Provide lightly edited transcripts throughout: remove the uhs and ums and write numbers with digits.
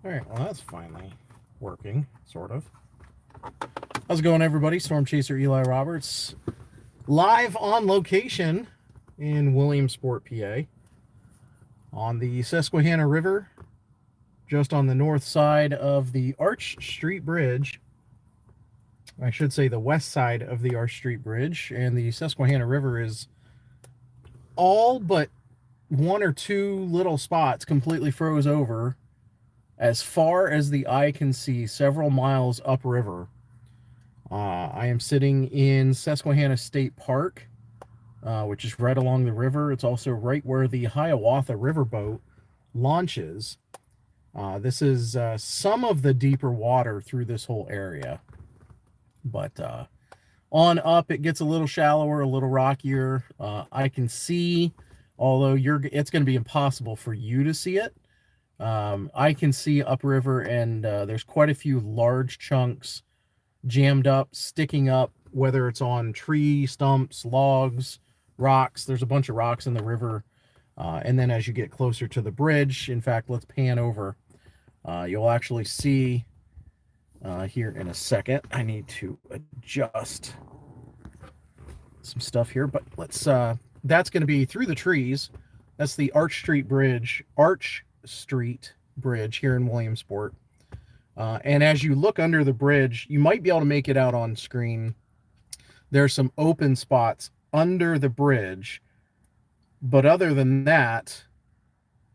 All right, well, that's finally working, sort of. How's it going, everybody? Storm Chaser Eli Roberts, live on location in Williamsport, PA, on the Susquehanna River, just on the north side of the Arch Street Bridge. I should say the west side of the Arch Street Bridge, and the Susquehanna River is all but one or two little spots completely froze over as far as the eye can see, several miles upriver. I am sitting in Susquehanna State Park, which is right along the river. It's also right where the Hiawatha Riverboat launches. This is some of the deeper water through this whole area. But on up, it gets a little shallower, a little rockier. I can see, although it's going to be impossible for you to see it. I can see upriver, and there's quite a few large chunks jammed up, sticking up, whether it's on tree stumps, logs, rocks. There's a bunch of rocks in the river. And then as you get closer to the bridge, in fact, let's pan over. You'll actually see here in a second. I need to adjust some stuff here, but let's, that's going to be through the trees. That's the Arch Street Bridge here in Williamsport. And as you look under the bridge, you might be able to make it out on screen. There's some open spots under the bridge, but other than that,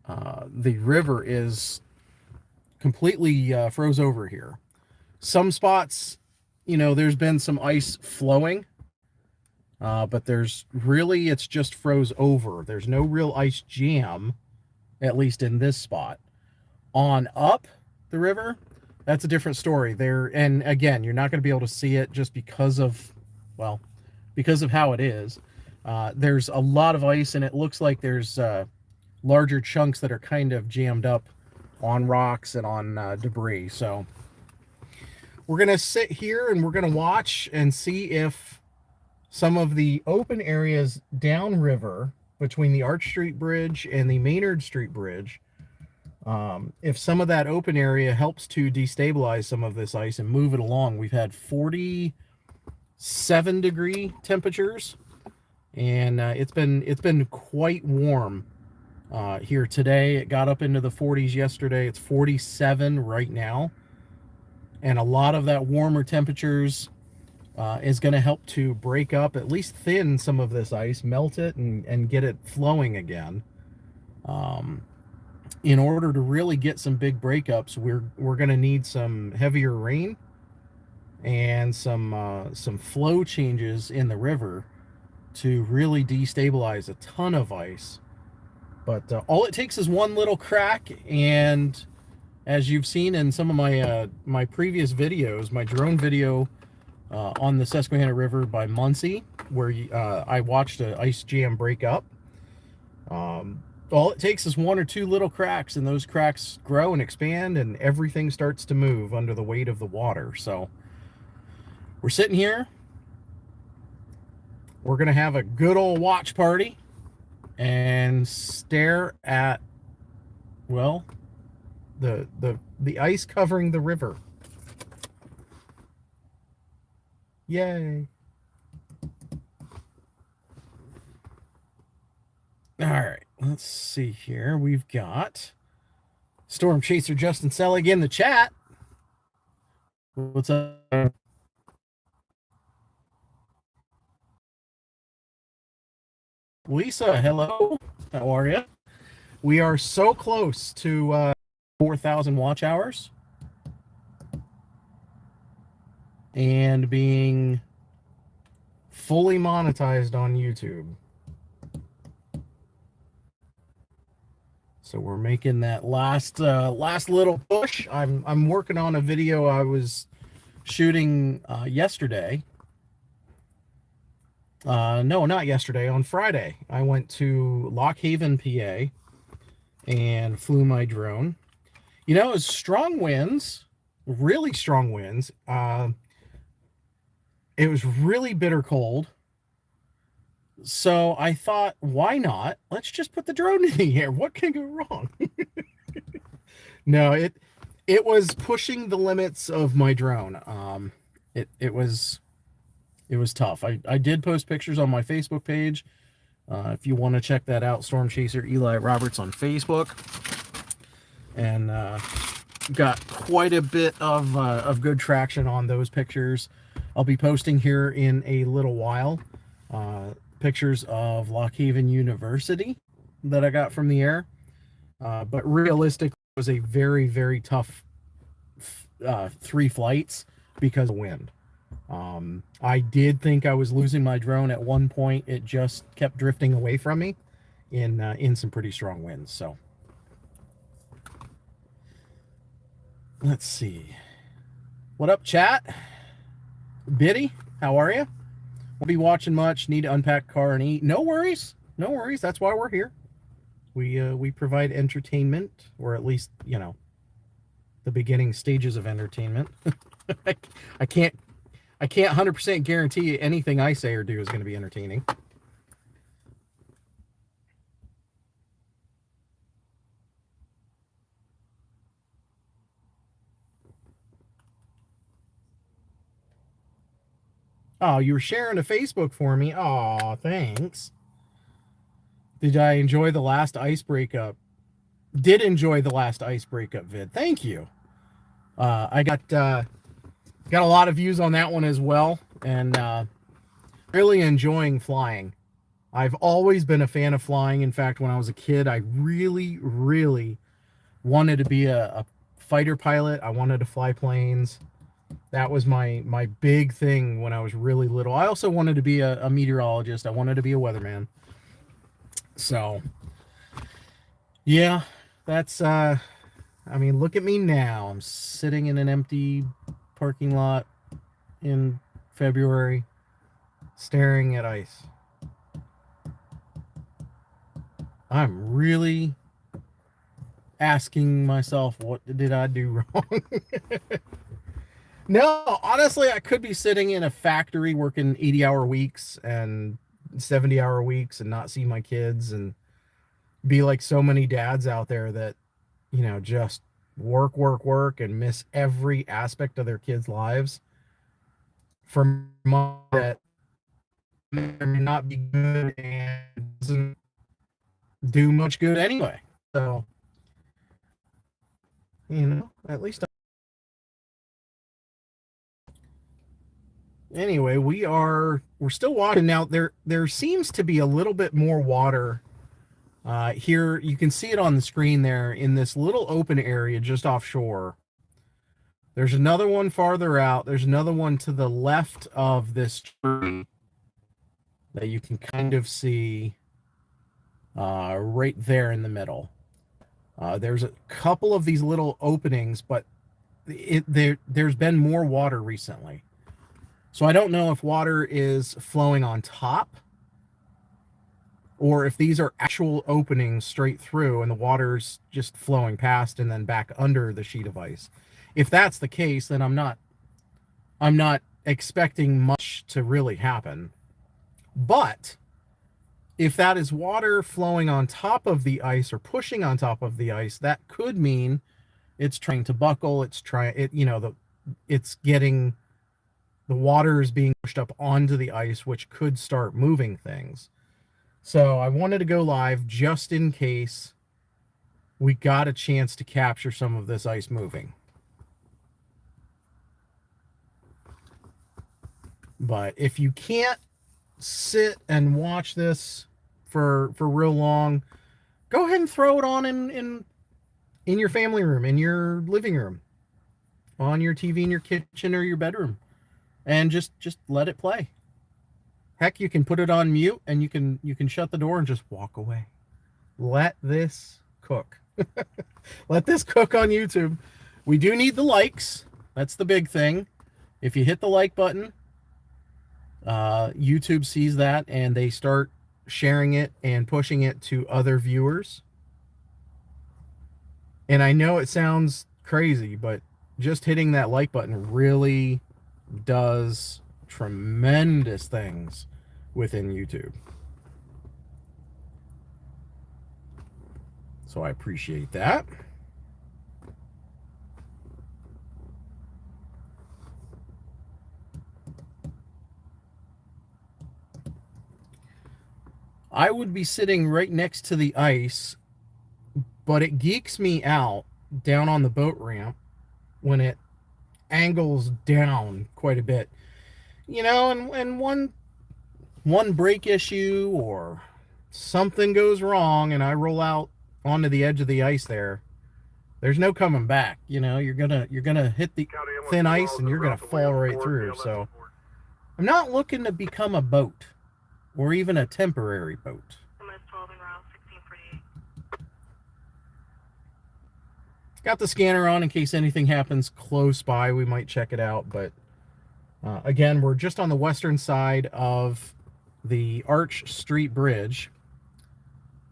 the river is completely froze over here. Some spots, there's been some ice flowing, but it's just froze over. There's no real ice jam, at least in this spot. On up the river, that's a different story there. And again, you're not going to be able to see it just because of how it is. There's a lot of ice, and it looks like there's larger chunks that are kind of jammed up on rocks and on debris. So we're going to sit here and we're going to watch and see if some of the open areas downriver between the Arch Street Bridge and the Maynard Street Bridge, if some of that open area helps to destabilize some of this ice and move it along. We've had 47-degree temperatures, and it's been quite warm here today. It got up into the 40s yesterday. It's 47 right now, and a lot of that warmer temperatures is going to help to break up, at least thin some of this ice, melt it, and get it flowing again. In order to really get some big breakups, we're going to need some heavier rain and some flow changes in the river to really destabilize a ton of ice. But all it takes is one little crack, and as you've seen in some of my previous videos, my drone video on the Susquehanna River by Muncie, where I watched an ice jam break up. All it takes is one or two little cracks, and those cracks grow and expand, and everything starts to move under the weight of the water. So we're sitting here. We're going to have a good old watch party and stare at, well, the ice covering the river. Yay. All right, let's see here. We've got Storm Chaser Justin Selig in the chat. What's up? Lisa, hello. How are you? We are so close to 4,000 watch hours and being fully monetized on YouTube. So we're making that last little push. I'm working on a video I was shooting yesterday. No, not yesterday. On Friday, I went to Lock Haven, PA, and flew my drone. It was strong winds, really strong winds. It was really bitter cold. So I thought, why not? Let's just put the drone in the air. What can go wrong? No, it was pushing the limits of my drone. It was tough. I did post pictures on my Facebook page. If you want to check that out, Storm Chaser Eli Roberts on Facebook, and got quite a bit of good traction on those pictures. I'll be posting here in a little while pictures of Lock Haven University that I got from the air. But realistically, it was a very, very tough 3 flights because of wind. I did think I was losing my drone at one point. It just kept drifting away from me in some pretty strong winds. So let's see. What up, chat? Biddy, how are you? Won't be watching much. Need to unpack car and eat. No worries. No worries. That's why we're here. We provide entertainment, or at least, you know, the beginning stages of entertainment. I can't 100% guarantee anything I say or do is going to be entertaining. Oh, you were sharing a Facebook for me. Oh, thanks. Did I enjoy the last ice breakup? Did enjoy the last ice breakup vid. Thank you. I got a lot of views on that one as well, and really enjoying flying. I've always been a fan of flying. In fact, when I was a kid, I really, really wanted to be a fighter pilot. I wanted to fly planes. That was my big thing when I was really little. I also wanted to be a meteorologist. I wanted to be a weatherman. So, yeah, that's, I mean, look at me now. I'm sitting in an empty parking lot in February, staring at ice. I'm really asking myself, what did I do wrong? No, honestly, I could be sitting in a factory working 80-hour weeks and 70-hour weeks and not see my kids and be like so many dads out there that, you know, just work and miss every aspect of their kids' lives for money that may or may not be good and doesn't do much good anyway. So, you know, at least anyway, we're still watching now. There seems to be a little bit more water here. You can see it on the screen there in this little open area just offshore. There's another one farther out. There's another one to the left of this tree that you can kind of see right there in the middle. There's a couple of these little openings, but there's been more water recently. So I don't know if water is flowing on top or if these are actual openings straight through and the water's just flowing past and then back under the sheet of ice. If that's the case, then I'm not expecting much to really happen. But if that is water flowing on top of the ice or pushing on top of the ice, that could mean it's trying to buckle. It's getting the water is being pushed up onto the ice, which could start moving things. So I wanted to go live just in case we got a chance to capture some of this ice moving. But if you can't sit and watch this for real long, go ahead and throw it on in your family room, in your living room, on your TV in your kitchen or your bedroom, and just let it play. Heck, you can put it on mute and you can shut the door and just walk away. Let this cook. Let this cook on YouTube. We do need the likes. That's the big thing. If you hit the like button, YouTube sees that and they start sharing it and pushing it to other viewers. And I know it sounds crazy, but just hitting that like button really does tremendous things within YouTube. So I appreciate that. I would be sitting right next to the ice, but it geeks me out down on the boat ramp when it angles down quite a bit. You know, and one brake issue or something goes wrong and I roll out onto the edge of the ice there, there's no coming back. You know, you're gonna hit the thin ice and you're gonna fall right through. So I'm not looking to become a boat or even a temporary boat. Got the scanner on in case anything happens close by. We might check it out, but again, we're just on the western side of the Arch Street Bridge.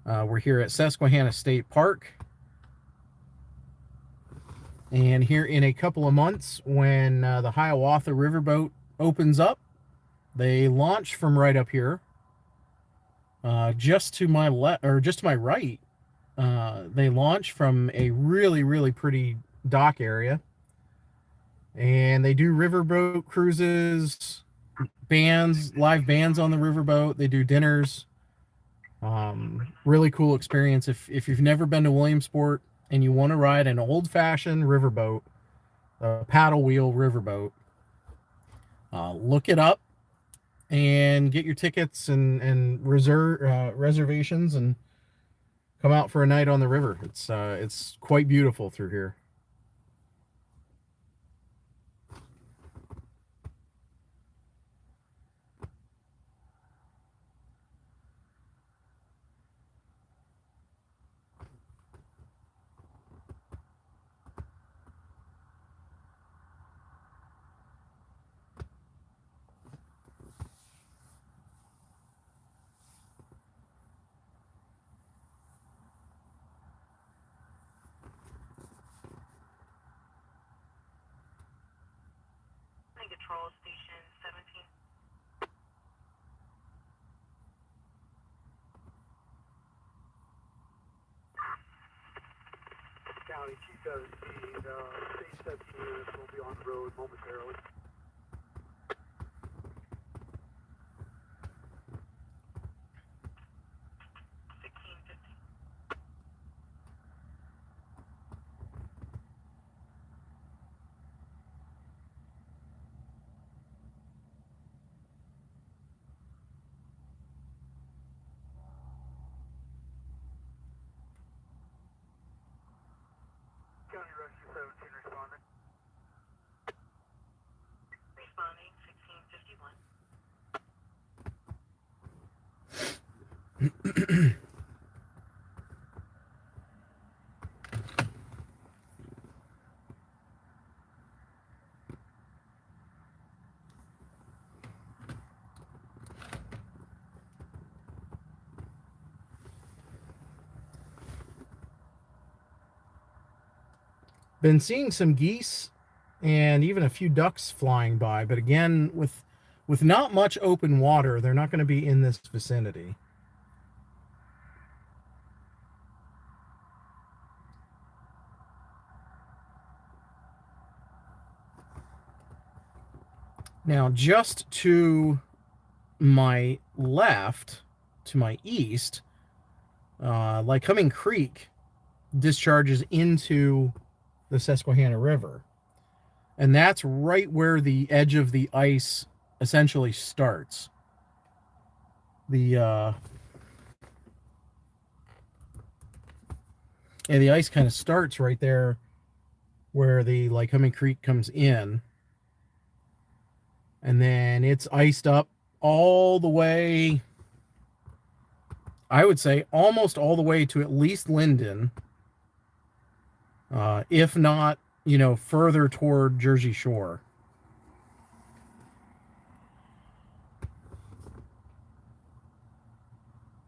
We're here at Susquehanna State Park. And here in a couple of months, when the Hiawatha Riverboat opens up, they launch from right up here. Just to my left, or just to my right, they launch from a really, really pretty dock area. And they do riverboat cruises, bands, live bands on the riverboat. They do dinners. Really cool experience. If you've never been to Williamsport and you want to ride an old-fashioned riverboat, a paddle wheel riverboat, look it up and get your tickets and reservations and come out for a night on the river. It's quite beautiful through here. Control station 17. County T7i State 17 units will be on the road momentarily. County Rescue 17 responding. Responding 1651. Been seeing some geese and even a few ducks flying by, but again, with not much open water, they're not going to be in this vicinity. Now, just to my left, to my east, Lycoming Creek discharges into the Susquehanna River. And that's right where the edge of the ice essentially starts. The ice kind of starts right there where the Lycoming Creek comes in. And then it's iced up all the way, I would say almost all the way to at least Linden. If not, you know, further toward Jersey Shore.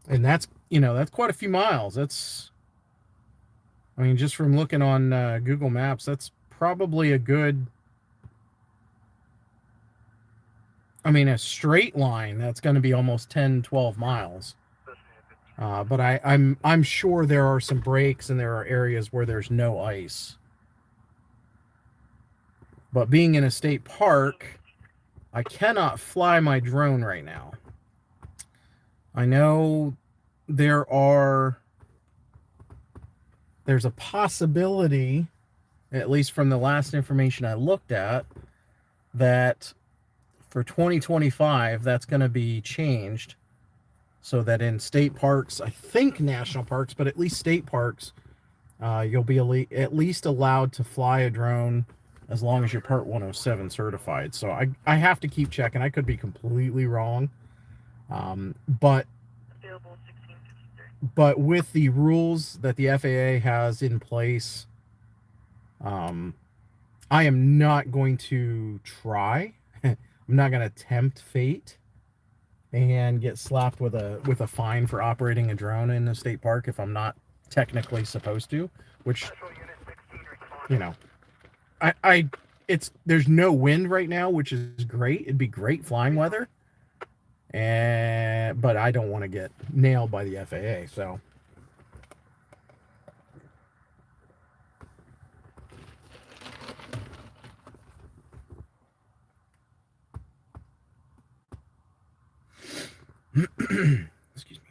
And that's, you know, that's quite a few miles. That's, I mean, just from looking on Google Maps, that's probably a good, I mean, a straight line, that's going to be almost 10, 12 miles. But I'm sure there are some breaks and there are areas where there's no ice. But being in a state park, I cannot fly my drone right now. I know there's a possibility, at least from the last information I looked at, that for 2025 that's going to be changed, so that in state parks, I think national parks, but at least state parks, you'll be at least allowed to fly a drone as long as you're Part 107 certified. So I have to keep checking. I could be completely wrong, but with the rules that the FAA has in place, I am not going to try. I'm not going to tempt fate and get slapped with a fine for operating a drone in a state park if I'm not technically supposed to, which, you know, there's no wind right now, which is great. It'd be great flying weather, but I don't want to get nailed by the FAA. So excuse me.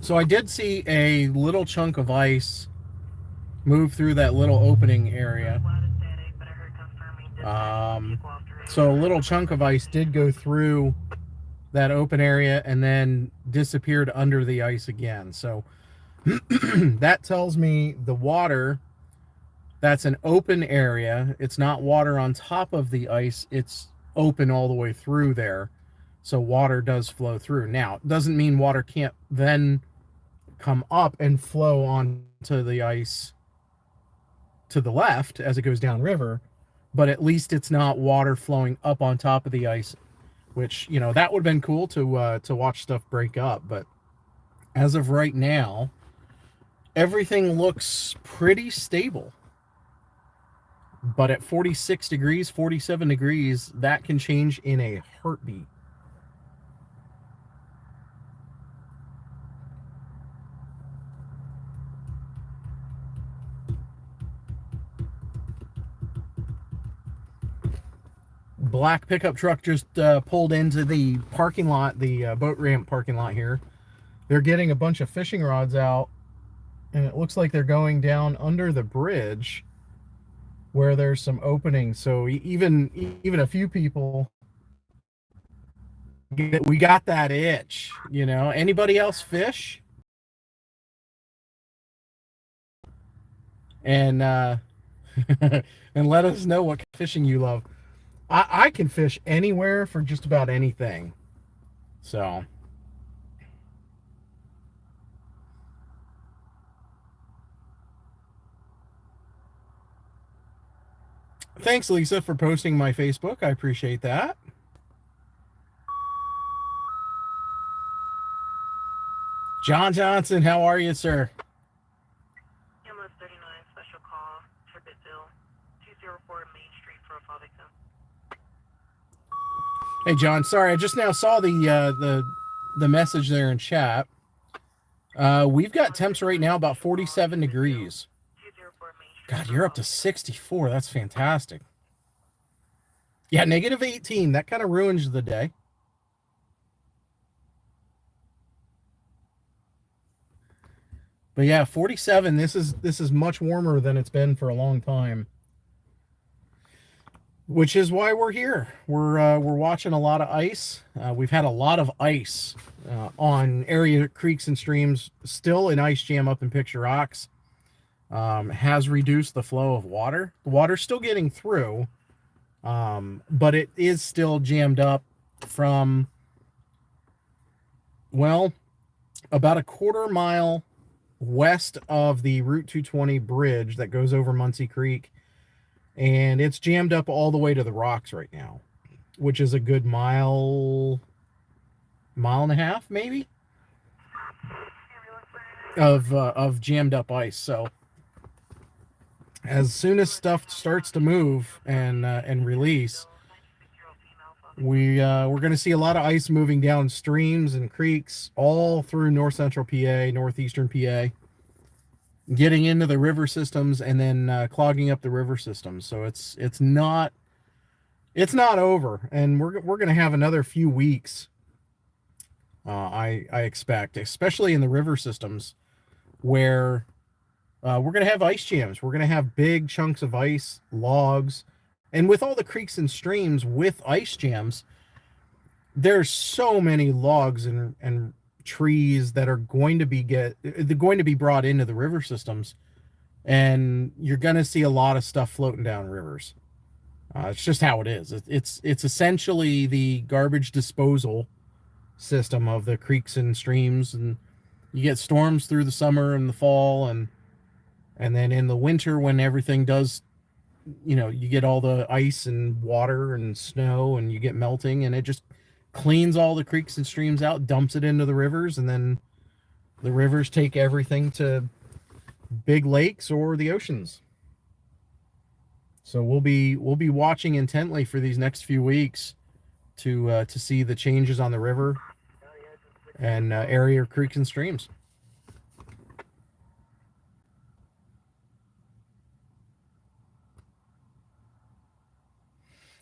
So I did see a little chunk of ice move through that little opening area. So a little chunk of ice did go through that open area and then disappeared under the ice again. So that tells me the water, that's an open area. It's not water on top of the ice. It's open all the way through there. So water does flow through. Now, it doesn't mean water can't then come up and flow onto the ice to the left as it goes downriver, but at least it's not water flowing up on top of the ice, which, you know, that would have been cool to watch stuff break up. But as of right now, everything looks pretty stable. But at 46 degrees, 47 degrees, that can change in a heartbeat. Black pickup truck just pulled into the parking lot, the boat ramp parking lot here. They're getting a bunch of fishing rods out, and it looks like they're going down under the bridge where there's some openings. So even a few people, we got that itch, you know. Anybody else fish? And and let us know what fishing you love. I can fish anywhere for just about anything. So thanks, Lisa, for posting my Facebook. I appreciate that. John Johnson, how are you, sir? MS 39 special call, Tribbitville, 204 Main Street for a fall victim. Hey, John. Sorry, I just now saw the message there in chat. We've got temps right now about 47 degrees. God, you're up to 64. That's fantastic. Yeah, negative 18. That kind of ruins the day. But yeah, 47. This is much warmer than it's been for a long time. Which is why we're here. We're watching a lot of ice. We've had a lot of ice on area creeks and streams. Still an ice jam up in Picture Rocks. Has reduced the flow of water. The water's still getting through, but it is still jammed up from, well, about a quarter mile west of the Route 220 bridge that goes over Muncie Creek. And it's jammed up all the way to the rocks right now, which is a good mile and a half, maybe. of jammed up ice. So as soon as stuff starts to move and release, we're going to see a lot of ice moving down streams and creeks all through north central PA, northeastern PA, getting into the river systems and then clogging up the river systems. So it's not over, and we're going to have another few weeks. I expect, especially in the river systems, where we're going to have ice jams. We're going to have big chunks of ice, logs, and with all the creeks and streams with ice jams, there's so many logs and trees that are going to be brought into the river systems, and you're going to see a lot of stuff floating down rivers. It's just how it is. It's essentially the garbage disposal system of the creeks and streams, and you get storms through the summer and the fall, and then in the winter when everything does, you get all the ice and water and snow, and you get melting, and it just cleans all the creeks and streams out, dumps it into the rivers, and then the rivers take everything to big lakes or the oceans. So we'll be watching intently for these next few weeks to see the changes on the river and area creeks and streams.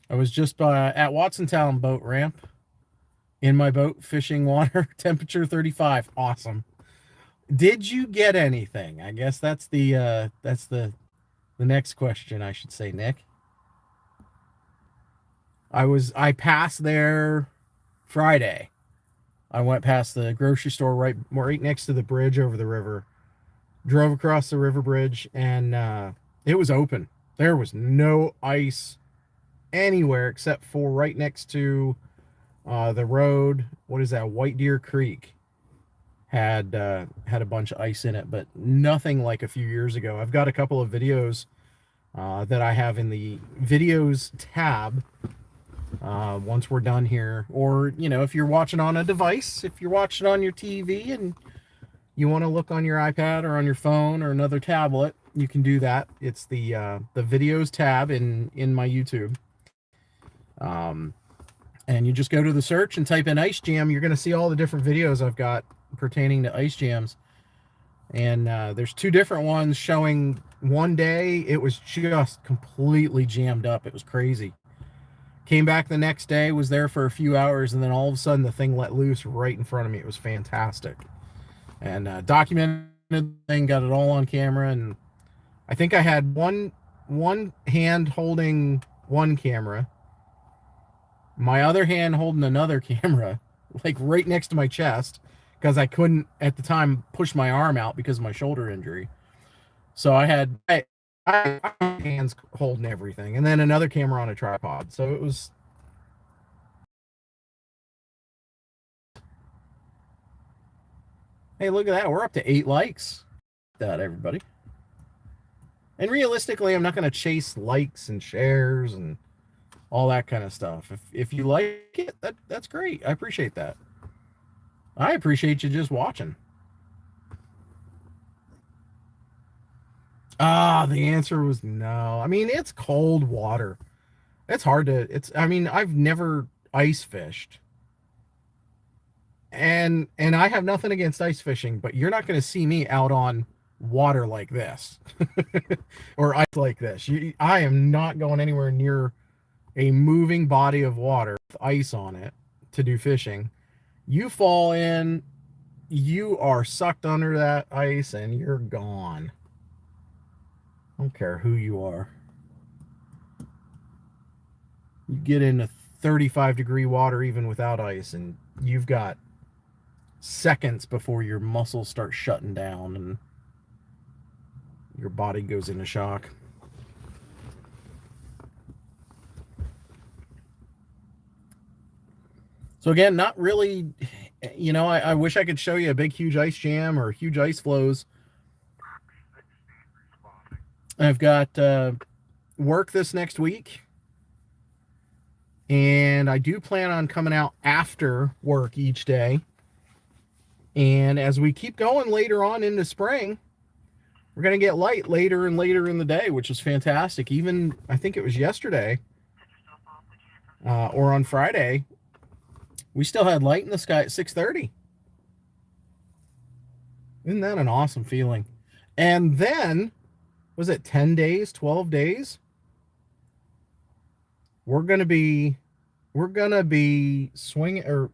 I was just at Watsontown boat ramp in my boat fishing water, temperature 35. Awesome. Did you get anything? I guess that's the next question, I should say, Nick. I passed there Friday. I went past the grocery store right next to the bridge over the river. Drove across the river bridge, and it was open. There was no ice anywhere except for right next to the road. What is that? White Deer Creek had a bunch of ice in it, but nothing like a few years ago. I've got a couple of videos that I have in the videos tab once we're done here, or if you're watching on a device, if you're watching on your TV and you want to look on your iPad or on your phone or another tablet, you can do that. It's the videos tab in my YouTube. And you just go to the search and type in ice jam. You're going to see all the different videos I've got pertaining to ice jams. And there's two different ones showing one day it was just completely jammed up. It was crazy. Came back the next day, was there for a few hours, and then all of a sudden the thing let loose right in front of me. It was fantastic. And documented the thing, got it all on camera, and I think I had one hand holding one camera, my other hand holding another camera, like right next to my chest, because I couldn't at the time push my arm out because of my shoulder injury. So I had hands holding everything, and then another camera on a tripod. So it was. Hey, look at that. We're up to 8 likes. That, everybody. And realistically, I'm not going to chase likes and shares and all that kind of stuff. If you like it, that's great. I appreciate that. I appreciate you just watching. The answer was no. I mean, it's cold water. It's hard to, I've never ice fished. And I have nothing against ice fishing, but you're not going to see me out on water like this or ice like this. I am not going anywhere near a moving body of water with ice on it to do fishing. You fall in, you are sucked under that ice, and you're gone. I don't care who you are. You get into 35-degree water even without ice, and you've got seconds before your muscles start shutting down and your body goes into shock. So again, not really, I wish I could show you a big, huge ice jam or huge ice flows. I've got work this next week, and I do plan on coming out after work each day And as we keep going later on into spring, we're going to get light later and later in the day, which is fantastic. Even, I think it was yesterday or on Friday, we still had light in the sky at 6:30. Isn't that an awesome feeling? And then, was it 10 days, 12 days? We're going to be swinging, or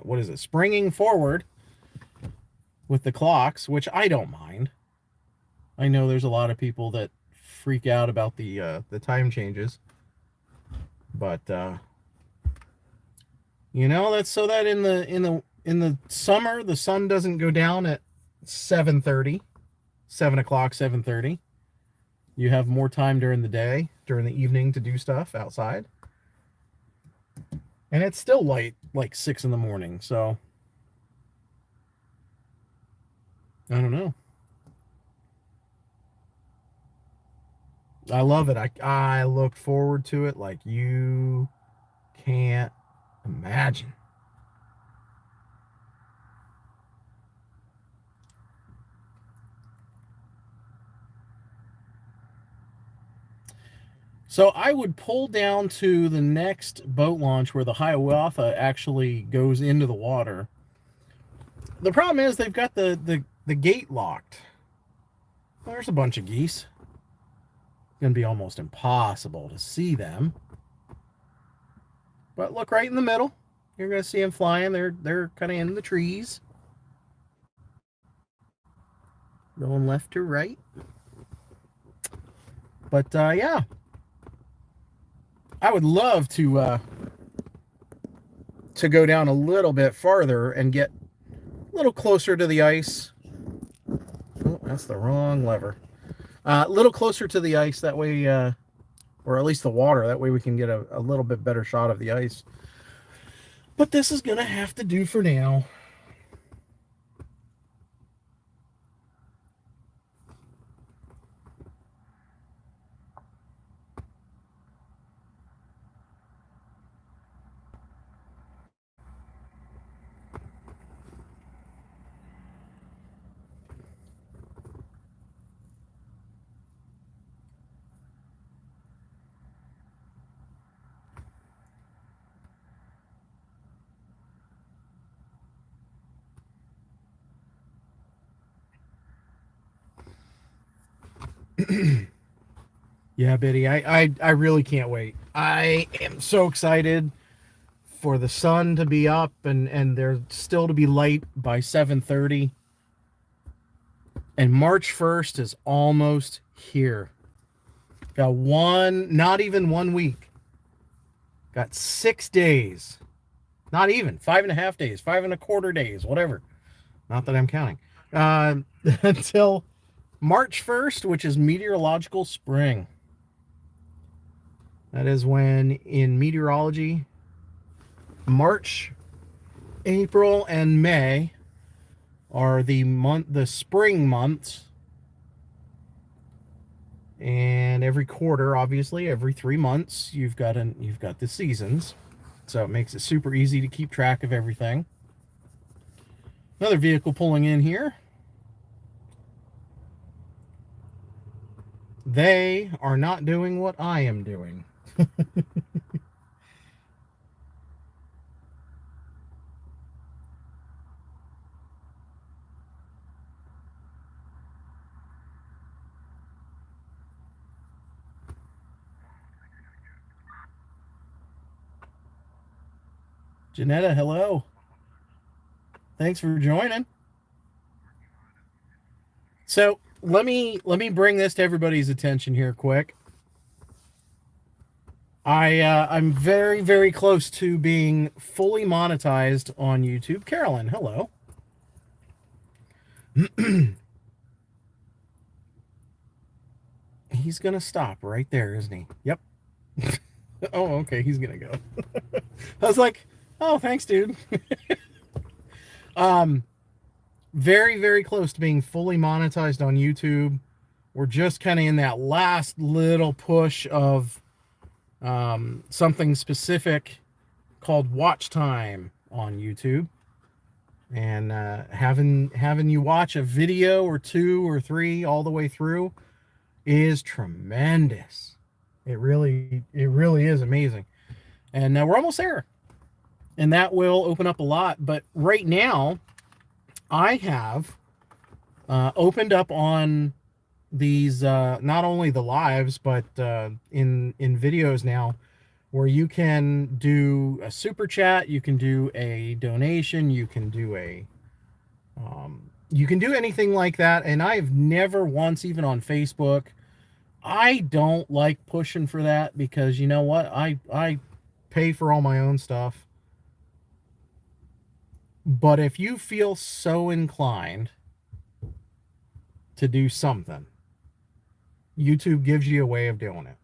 what is it, springing forward with the clocks, which I don't mind. I know there's a lot of people that freak out about the time changes, but you know, that's so that in the summer the sun doesn't go down at 7:30, 7 o'clock, 7:30. You have more time during the day, during the evening, to do stuff outside, and it's still light like 6 in the morning. So I don't know. I love it. I look forward to it like you can't imagine. So I would pull down to the next boat launch where the Hiawatha actually goes into the water. The problem is they've got the gate locked. There's a bunch of geese. It's going to be almost impossible to see them. But look right in the middle. You're going to see them flying. They're kind of in the trees. Going left to right. But yeah. I would love to go down a little bit farther and get a little closer to the ice. Oh, that's the wrong lever. A little closer to the ice, that way, or at least the water, that way we can get a little bit better shot of the ice. But this is going to have to do for now. Yeah, Biddy, I really can't wait. I am so excited for the sun to be up and there still to be light by 7:30. And March 1st is almost here. Got not even 1 week. Got 6 days. Not even, 5.5 days, 5.25 days, whatever. Not that I'm counting. Until March 1st, which is meteorological spring. That is when, in meteorology, March, April, and May are the spring months. And every quarter, obviously, every 3 months, you've got the seasons. So it makes it super easy to keep track of everything. Another vehicle pulling in here. They are not doing what I am doing. Janetta, hello. Thanks for joining. So let me bring this to everybody's attention here quick. I'm very, very close to being fully monetized on YouTube. Carolyn, hello. He's gonna stop right there, isn't he? Yep. Oh, okay, he's gonna go. I was like, oh, thanks, dude. Very, very close to being fully monetized on YouTube. We're just kind of in that last little push of something specific called watch time on YouTube. and having you watch a video or 2 or 3 all the way through is tremendous. It really is amazing. And we're almost there, and that will open up a lot. But right now I have opened up on these not only the lives, but in videos now, where you can do a super chat, you can do a donation, you can do anything like that. And I've never once, even on Facebook, I don't like pushing for that, because you know what, I pay for all my own stuff. But if you feel so inclined to do something, YouTube gives you a way of doing it.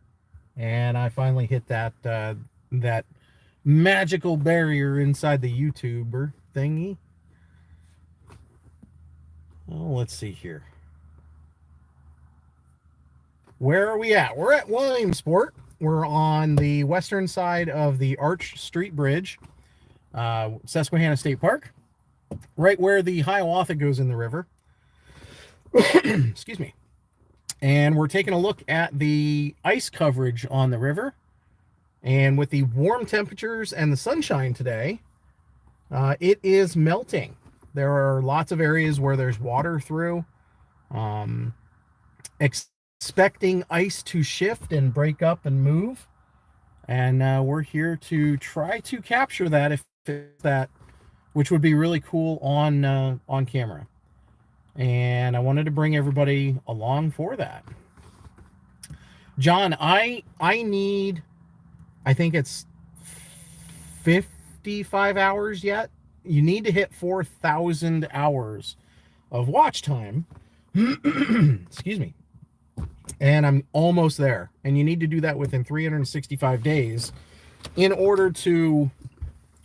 And I finally hit that that magical barrier inside the YouTuber thingy. Oh, let's see here. Where are we at? We're at Williamsport. We're on the western side of the Arch Street Bridge, Susquehanna State Park, right where the Hiawatha goes in the river. Excuse me. And we're taking a look at the ice coverage on the river. And with the warm temperatures and the sunshine today, it is melting. There are lots of areas where there's water through. Expecting ice to shift and break up and move. And we're here to try to capture that, if it's that, which would be really cool on camera. And I wanted to bring everybody along for that. John, I need, I think it's 55 hours yet. You need to hit 4,000 hours of watch time. Excuse me. And I'm almost there. And you need to do that within 365 days in order to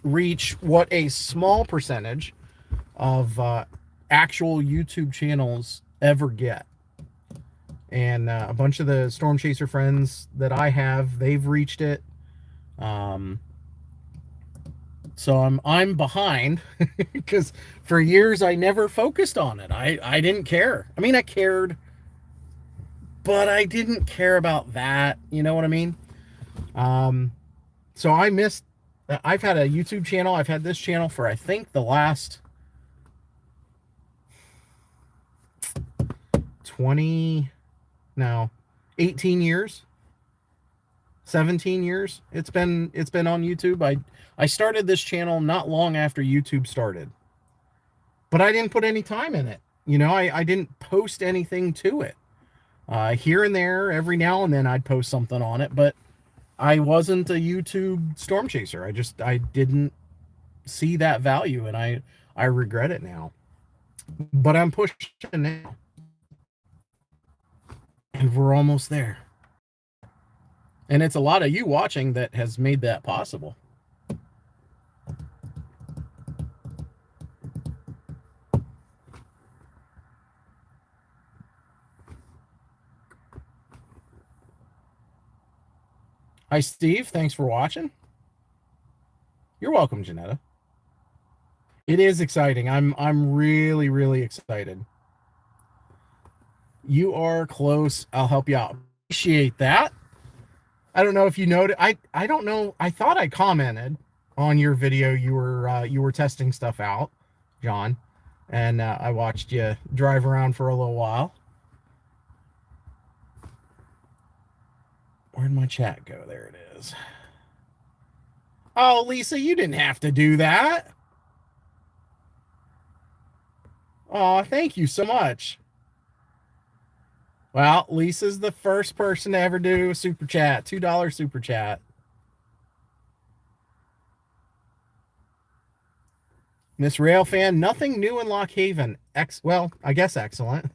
reach what a small percentage of actual YouTube channels ever get. And a bunch of the Storm Chaser friends that I have, they've reached it. So I'm behind because for years I never focused on it. I didn't care. I mean, I cared, but I didn't care about that. You know what I mean? So I missed. I've had a YouTube channel. I've had this channel for, I think, the last 18 years, 17 years. It's been on YouTube. I started this channel not long after YouTube started, but I didn't put any time in it. You know, I didn't post anything to it. Here and there, every now and then I'd post something on it, but I wasn't a YouTube storm chaser. I didn't see that value, and I regret it now. But I'm pushing now. And we're almost there. And it's a lot of you watching that has made that possible. Hi, Steve. Thanks for watching. You're welcome, Janetta. It is exciting. I'm really, really excited. You are close. I'll help you out. Appreciate that. I don't know if you noticed. I don't know. I thought I commented on your video. You were testing stuff out, John, and I watched you drive around for a little while. Where'd my chat go? There it is. Oh, Lisa, you didn't have to do that. Oh, thank you so much. Well, Lisa's the first person to ever do a super chat, $2 super chat. Miss Railfan, nothing new in Lock Haven. Well, I guess excellent.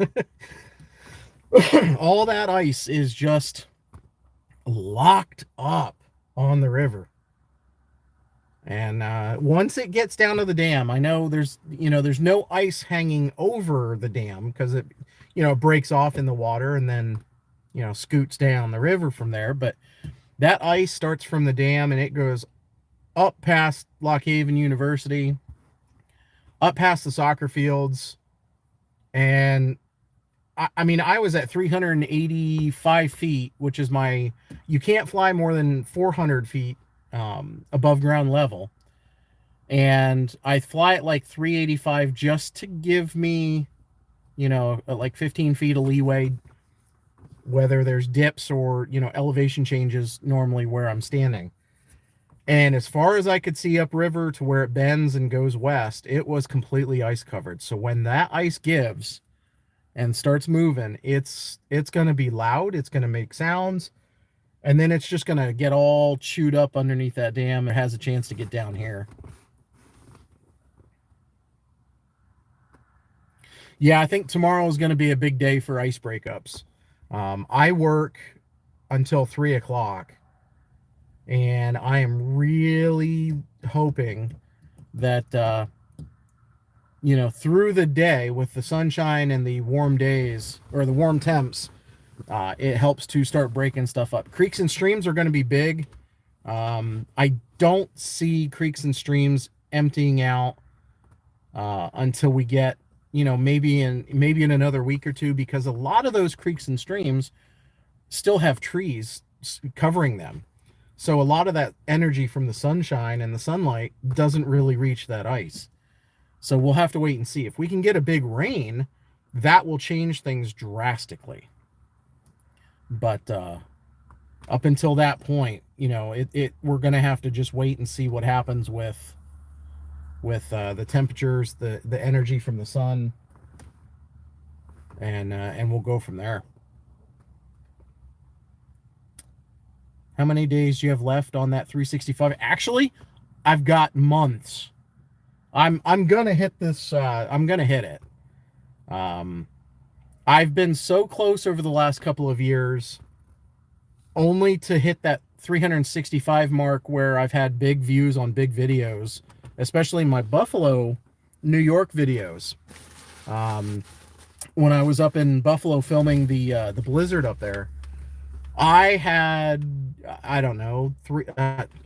All that ice is just locked up on the river. And once it gets down to the dam, I know there's no ice hanging over the dam because it, breaks off in the water and then, scoots down the river from there. But that ice starts from the dam and it goes up past Lock Haven University, up past the soccer fields. And I mean, I was at 385 feet, which is you can't fly more than 400 feet above ground level. And I fly at like 385 just to give me, you know, like 15 feet of leeway, whether there's dips or, you know, elevation changes normally where I'm standing. And as far as I could see upriver to where it bends and goes west, it was completely ice covered. So when that ice gives and starts moving, it's going to be loud, it's going to make sounds, and then it's just going to get all chewed up underneath that dam. It has a chance to get down here. Yeah, I think tomorrow is going to be a big day for ice breakups. I work until 3 o'clock, and I am really hoping that, you know, through the day with the sunshine and the warm days, or the warm temps, it helps to start breaking stuff up. Creeks and streams are going to be big. I don't see creeks and streams emptying out until we get, you know, maybe in another week or two, because a lot of those creeks and streams still have trees covering them. So a lot of that energy from the sunshine and the sunlight doesn't really reach that ice. So we'll have to wait and see. If we can get a big rain, that will change things drastically. But up until that point, you know, we're going to have to just wait and see what happens with the temperatures, the energy from the sun, and we'll go from there. How many days do you have left on that 365? Actually, I've got months. I'm gonna hit this. I'm gonna hit it. I've been so close over the last couple of years, only to hit that 365 mark where I've had big views on big videos, especially my Buffalo, New York videos. When I was up in Buffalo filming the blizzard up there, I had, I don't know,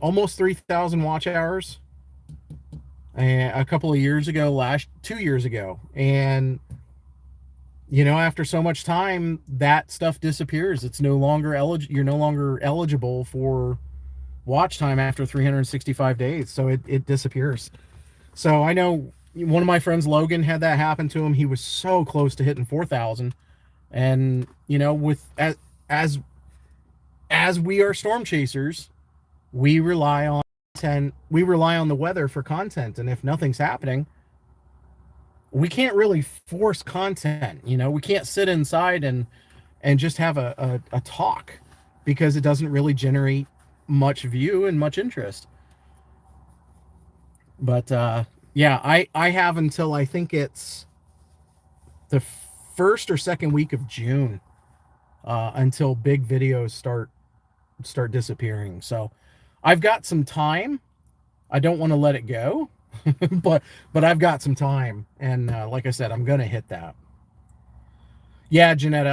almost 3,000 watch hours a couple of years ago, 2 years ago. And, you know, after so much time, that stuff disappears. It's no longer you're no longer eligible for watch time after 365 days. So it disappears. So I know one of my friends, Logan, had that happen to him. He was so close to hitting 4,000. And, you know, as we are storm chasers, we rely on the weather for content. And if nothing's happening, we can't really force content. You know, we can't sit inside and just have a talk, because it doesn't really generate much view and much interest. But yeah, I have until, I think it's the first or second week of June until big videos start disappearing. So I've got some time. I don't want to let it go, but I've got some time, and like I said, I'm gonna hit that. Yeah, Janetta,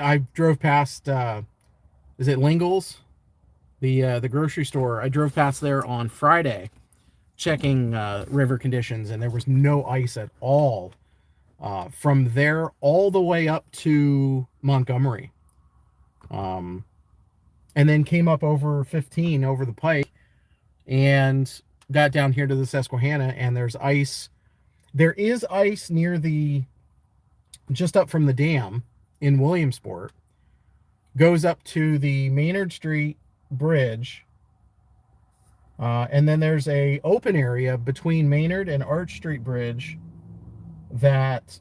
I drove past, is it Lingles, the grocery store? I drove past there on Friday checking river conditions, and there was no ice at all from there all the way up to Montgomery, and then came up over 15 over the pike and got down here to the Susquehanna, and there's ice. There is ice near just up from the dam in Williamsport, goes up to the Maynard Street Bridge, and then there's a open area between Maynard and Arch Street Bridge that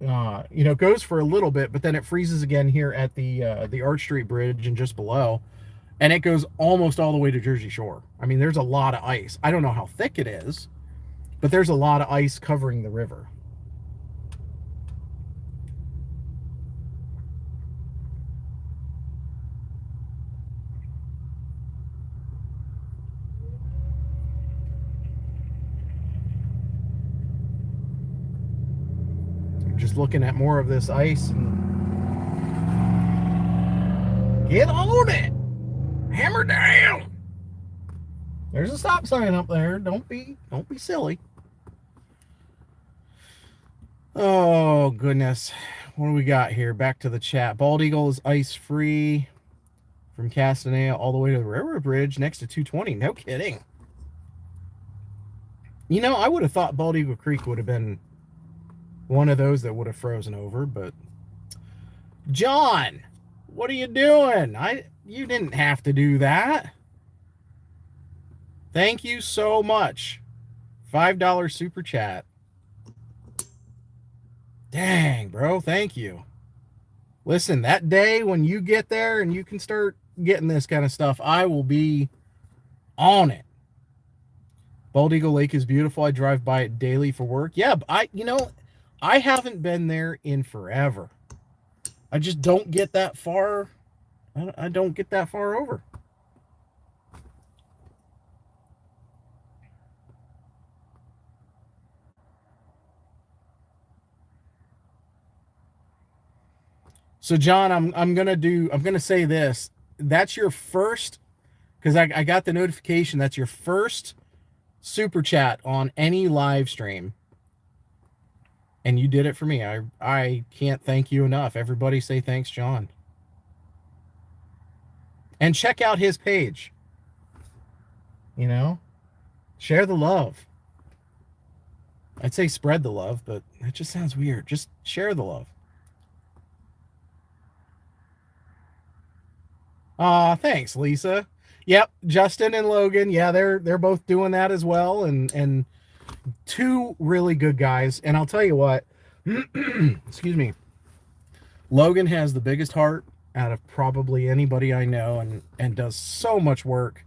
you know, goes for a little bit, but then it freezes again here at the Arch Street Bridge and just below, and it goes almost all the way to Jersey Shore. I mean, there's a lot of ice. I don't know how thick it is, but there's a lot of ice covering the river. Just looking at more of this ice, and get on it, hammer down. There's a stop sign up there. Don't be silly. Oh, goodness. What do we got here? Back to the chat. Bald Eagle is ice-free from Castanea all the way to the railroad bridge next to 220. No kidding. You know, I would have thought Bald Eagle Creek would have been one of those that would have frozen over, but... John, what are you doing? You didn't have to do that. Thank you so much. $5 super chat. Dang, bro, thank you. Listen, that day when you get there and you can start getting this kind of stuff, I will be on it. Bald Eagle Lake is beautiful. I drive by it daily for work. Yeah, I haven't been there in forever. I just don't get that far. I don't get that far over. So John, I'm gonna say this. That's your first, because I got the notification. That's your first super chat on any live stream, and you did it for me. I can't thank you enough. Everybody say thanks, John. And check out his page. You know, share the love. I'd say spread the love, but that just sounds weird. Just share the love. Thanks, Lisa. Yep, Justin and Logan. Yeah, they're both doing that as well, and two really good guys. And I'll tell you what, excuse me, Logan has the biggest heart out of probably anybody I know, and does so much work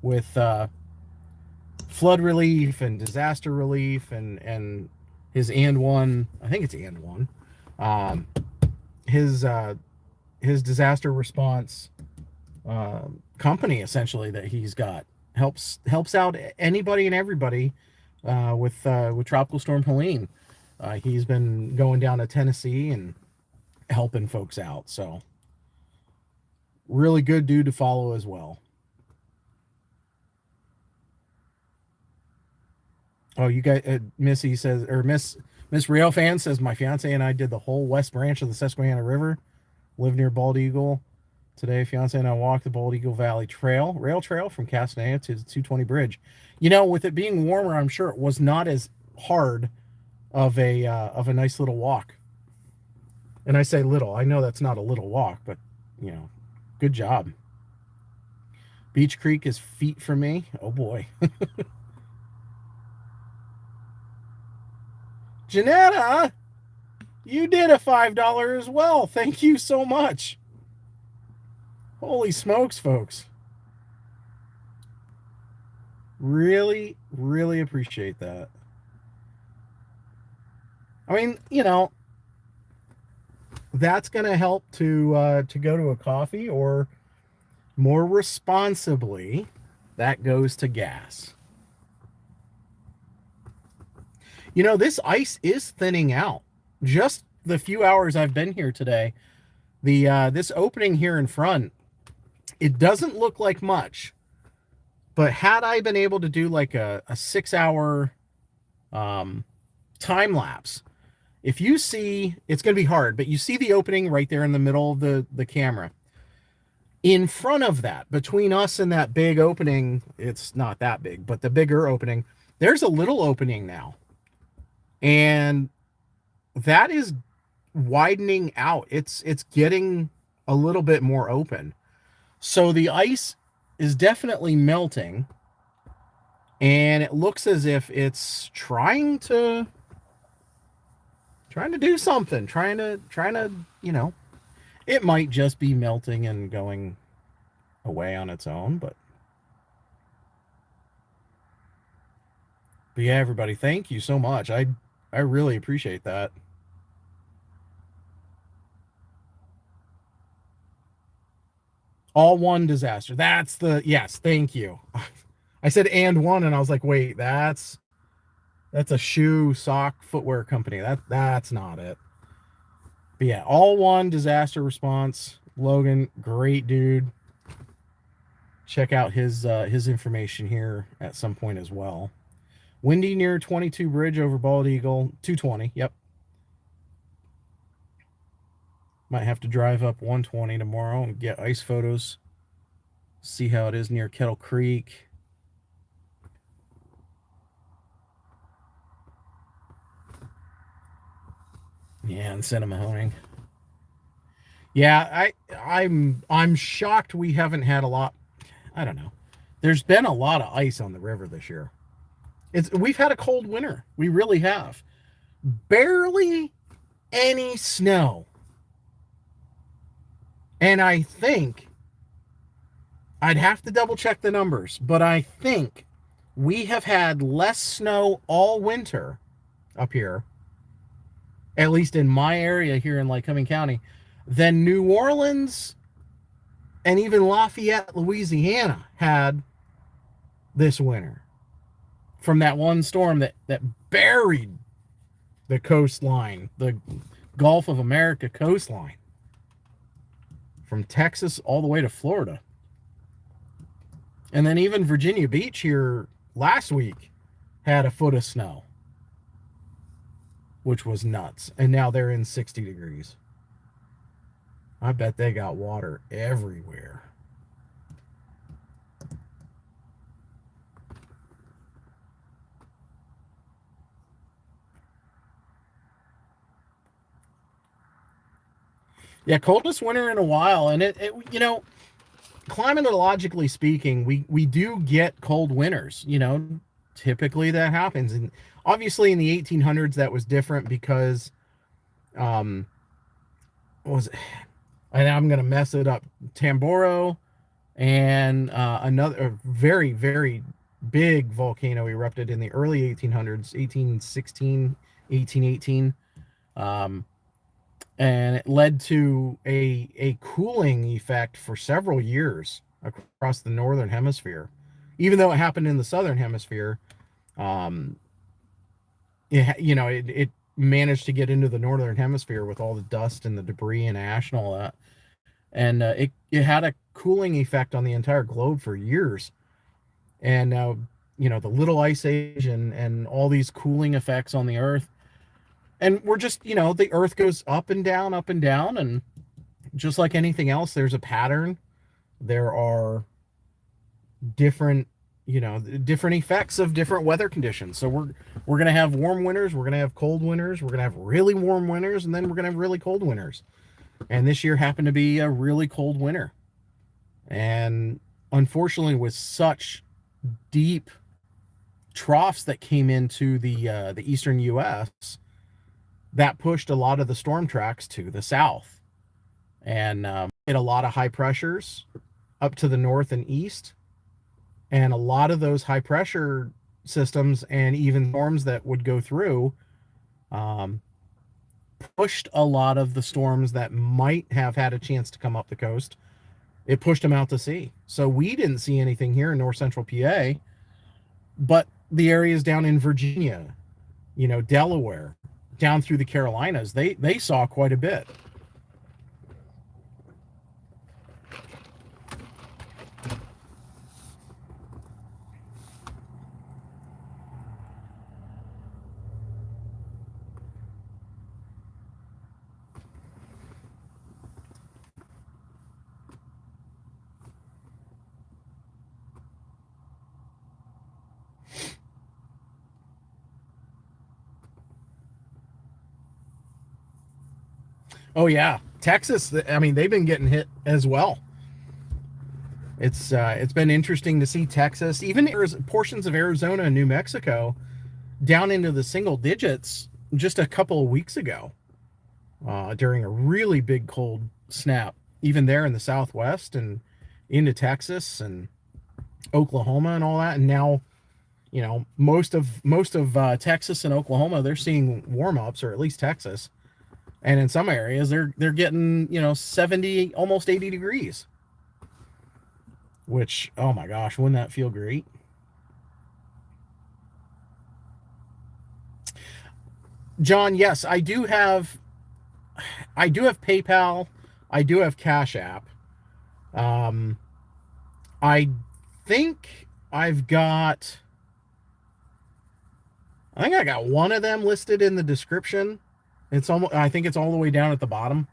with flood relief and disaster relief, and his &1, I think it's &1, his disaster response company, essentially, that he's got helps out anybody and everybody with Tropical Storm Helene. He's been going down to Tennessee and helping folks out, so really good dude to follow as well. Oh, you guys, Missy says, or Miss Rail Fan says, my fiance and I did the whole west branch of the Susquehanna River, live near Bald Eagle. Today, fiance and I walked the Bald Eagle Valley rail trail from Castanea to the 220 bridge. You know, with it being warmer, I'm sure it was not as hard of a nice little walk. And I say little, I know that's not a little walk, but you know, good job. Beach Creek is feet from me. Oh boy. Janetta, you did a $5 as well. Thank you so much. Holy smokes, folks. Really, really appreciate that. I mean, you know, that's going to help to go to a coffee, or more responsibly, that goes to gas. You know, this ice is thinning out. Just the few hours I've been here today, this opening here in front, it doesn't look like much, but had I been able to do like a 6-hour time lapse, if you see, it's going to be hard, but you see the opening right there in the middle of the camera. In front of that, between us and that big opening, it's not that big, but the bigger opening, there's a little opening now. And that is widening out. It's getting a little bit more open. So the ice is definitely melting, and it looks as if it's trying to do something, trying to, you know, it might just be melting and going away on its own, but yeah, everybody, thank you so much. I really appreciate that. All one disaster. That's the, yes, thank you. I said &1, and I was like, wait, that's a shoe, sock, footwear company. That's not it. But yeah, all one disaster response. Logan, great dude. Check out his information here at some point as well. Windy near 22 bridge over Bald Eagle, 220. Yep. Might have to drive up 120 tomorrow and get ice photos. See how it is near Kettle Creek. Yeah, and Cinnamon. Yeah, I'm shocked we haven't had a lot. I don't know. There's been a lot of ice on the river this year. We've had a cold winter. We really have. Barely any snow. And I think, I'd have to double check the numbers, but I think we have had less snow all winter up here, at least in my area here in Lycoming County, than New Orleans and even Lafayette, Louisiana had this winter. From that one storm that buried the coastline, the Gulf of America coastline, from Texas all the way to Florida. And then even Virginia Beach here last week had a foot of snow, which was nuts. And now they're in 60 degrees. I bet they got water everywhere. Yeah, coldest winter in a while. And it you know, climatologically speaking, we do get cold winters. You know, typically that happens. And obviously in the 1800s that was different because what was it? And I'm gonna mess it up. Tamboro and another very, very big volcano erupted in the early 1800s, 1816, 1818. And it led to a cooling effect for several years across the northern hemisphere. Even though it happened in the southern hemisphere, it managed to get into the northern hemisphere with all the dust and the debris and ash and all that. And it had a cooling effect on the entire globe for years. And now, the little ice age and all these cooling effects on the earth. And we're just, the earth goes up and down, and just like anything else, there's a pattern. There are different effects of different weather conditions. So we're going to have warm winters, we're going to have cold winters, we're going to have really warm winters, and then we're going to have really cold winters. And this year happened to be a really cold winter. And unfortunately, with such deep troughs that came into the eastern U.S., that pushed a lot of the storm tracks to the south, and hit a lot of high pressures up to the north and east. And a lot of those high pressure systems and even storms that would go through pushed a lot of the storms that might have had a chance to come up the coast. It pushed them out to sea. So we didn't see anything here in north central PA, but the areas down in Virginia, Delaware, down through the Carolinas, they saw quite a bit. Oh yeah, Texas. I mean, they've been getting hit as well. It's been interesting to see Texas, even portions of Arizona and New Mexico, down into the single digits just a couple of weeks ago, during a really big cold snap. Even there in the Southwest and into Texas and Oklahoma and all that, and now, most of Texas and Oklahoma, they're seeing warm ups, or at least Texas. And in some areas, they're getting, 70, almost 80 degrees. Which, oh my gosh, wouldn't that feel great? John, yes, I do have PayPal. I do have Cash App. I think I got one of them listed in the description. I think it's all the way down at the bottom.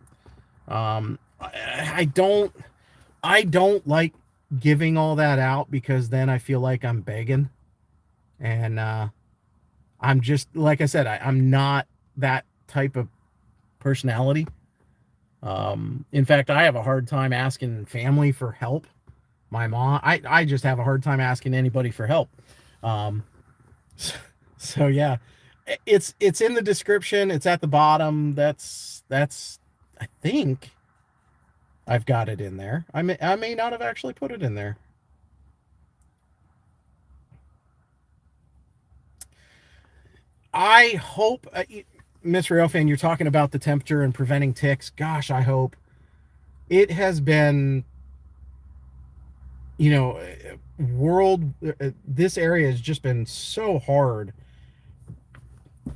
I don't like giving all that out, because then I feel like I'm begging. And I'm just, like I said, I'm not that type of personality. In fact, I have a hard time asking family for help. My mom, I just have a hard time asking anybody for help. Um, so yeah, it's in the description. It's at the bottom. That's I think I've got it in there. I may not have actually put it in there. I hope, Miss Railfan, you're talking about the temperature and preventing ticks. Gosh, I hope. It has been, you know, this area has just been so hard.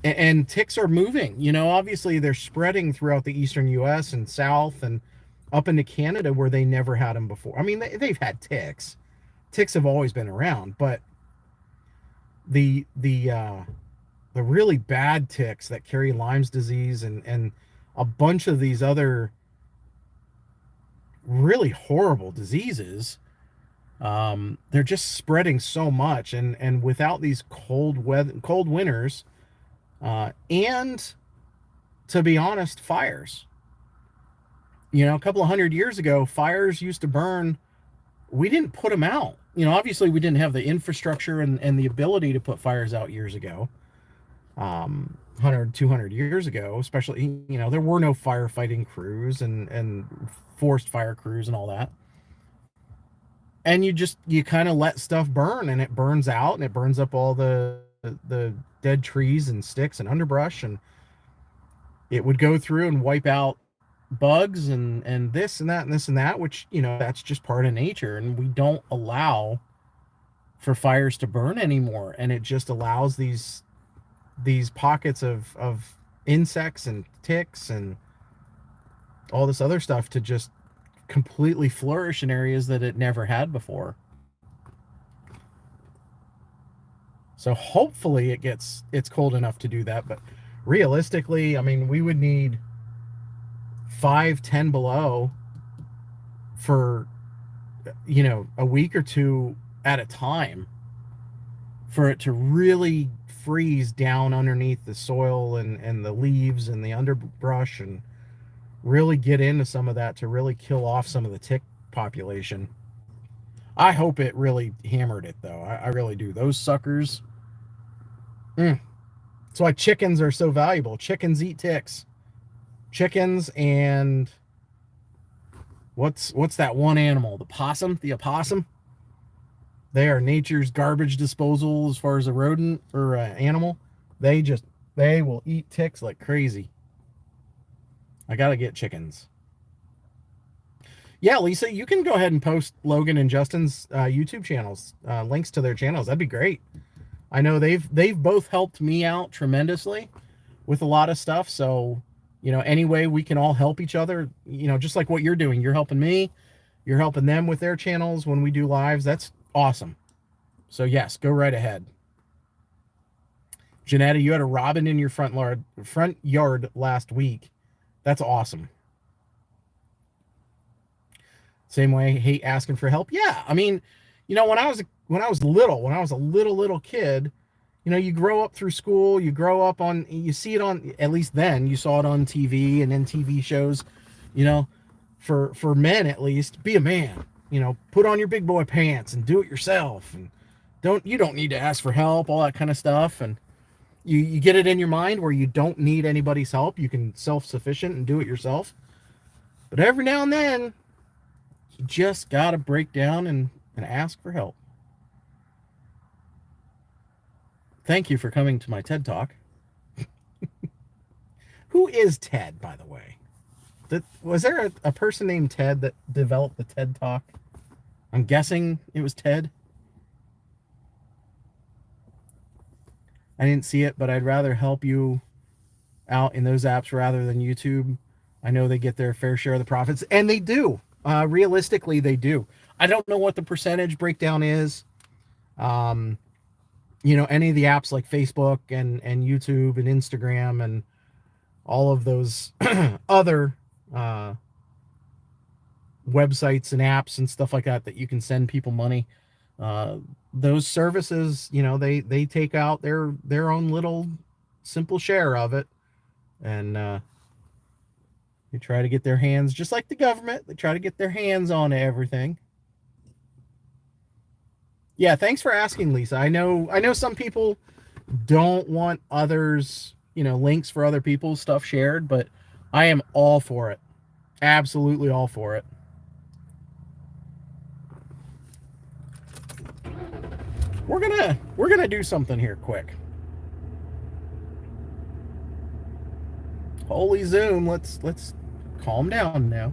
And ticks are moving. You know, obviously they're spreading throughout the eastern U.S. and south and up into Canada, where they never had them before. I mean, they've had ticks. Ticks have always been around, but the really bad ticks that carry Lyme's disease and a bunch of these other really horrible diseases, they're just spreading so much. And without these cold winters, and to be honest, fires. You know, a couple of 100 years ago, fires used to burn. We didn't put them out. You know, obviously we didn't have the infrastructure and the ability to put fires out years ago. 100, 200 years ago, especially, you know, there were no firefighting crews and forced fire crews and all that. And you kind of let stuff burn, and it burns out, and it burns up all the dead trees and sticks and underbrush, and it would go through and wipe out bugs and this and that and this and that, which, you know, that's just part of nature. And we don't allow for fires to burn anymore, and it just allows these pockets of insects and ticks and all this other stuff to just completely flourish in areas that it never had before. So hopefully it's cold enough to do that. But realistically, I mean, we would need 5, 10 below for, you know, a week or two at a time for it to really freeze down underneath the soil and the leaves and the underbrush, and really get into some of that to really kill off some of the tick population. I hope it really hammered it, though. I really do. Those suckers. That's why chickens are so valuable. Chickens eat ticks. Chickens and what's that one animal? The possum? The opossum? They are nature's garbage disposal as far as a rodent or an animal. They will eat ticks like crazy. I gotta get chickens. Yeah, Lisa, you can go ahead and post Logan and Justin's YouTube channels, links to their channels. That'd be great. I know they've both helped me out tremendously with a lot of stuff. So, you know, any way we can all help each other, you know, just like what you're doing. You're helping me, you're helping them with their channels when we do lives. That's awesome. So yes, go right ahead. Janetta, you had a robin in your front yard last week. That's awesome. Same way, hate asking for help. Yeah, I mean, you know, when I was a little kid, you know, you grow up through school, you grow up on, you see it on, at least then you saw it on TV and in TV shows, you know, for men at least, be a man, you know, put on your big boy pants and do it yourself, and you don't need to ask for help, all that kind of stuff. And you get it in your mind where you don't need anybody's help. You can self-sufficient and do it yourself. But every now and then, you just got to break down and ask for help. Thank you for coming to my TED Talk. Who is Ted, by the way? Was there a person named Ted that developed the TED Talk? I'm guessing it was Ted. I didn't see it, but I'd rather help you out in those apps rather than YouTube. I know they get their fair share of the profits, and they do. Realistically, they do. I don't know what the percentage breakdown is. You know, any of the apps like Facebook and YouTube and Instagram and all of those other websites and apps and stuff like that you can send people money. Those services, you know, they take out their own little simple share of it, and they try to get their hands, just like the government, they try to get their hands on everything. Yeah, thanks for asking, Lisa. I know some people don't want others, you know, links for other people's stuff shared, but I am all for it. Absolutely all for it. We're gonna do something here quick. Holy Zoom, let's calm down now.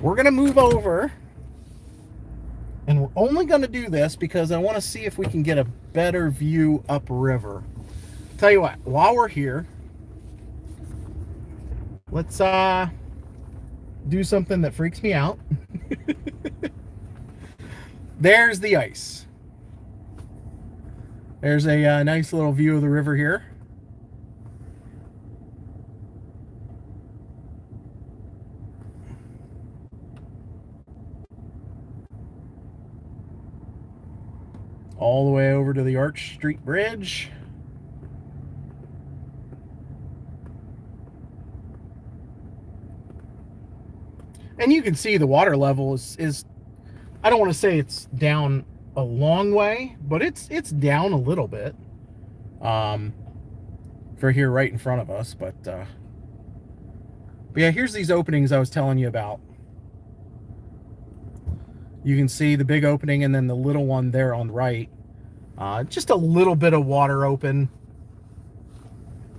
We're gonna move over, and we're only gonna do this because I want to see if we can get a better view upriver. Tell you what, while we're here, let's do something that freaks me out. There's the ice. There's a nice little view of the river here. All the way over to the Arch Street Bridge. And you can see the water level is I don't want to say it's down a long way, but it's down a little bit for here right in front of us. But yeah, here's these openings I was telling you about. You can see the big opening and then the little one there on the right. Just a little bit of water open.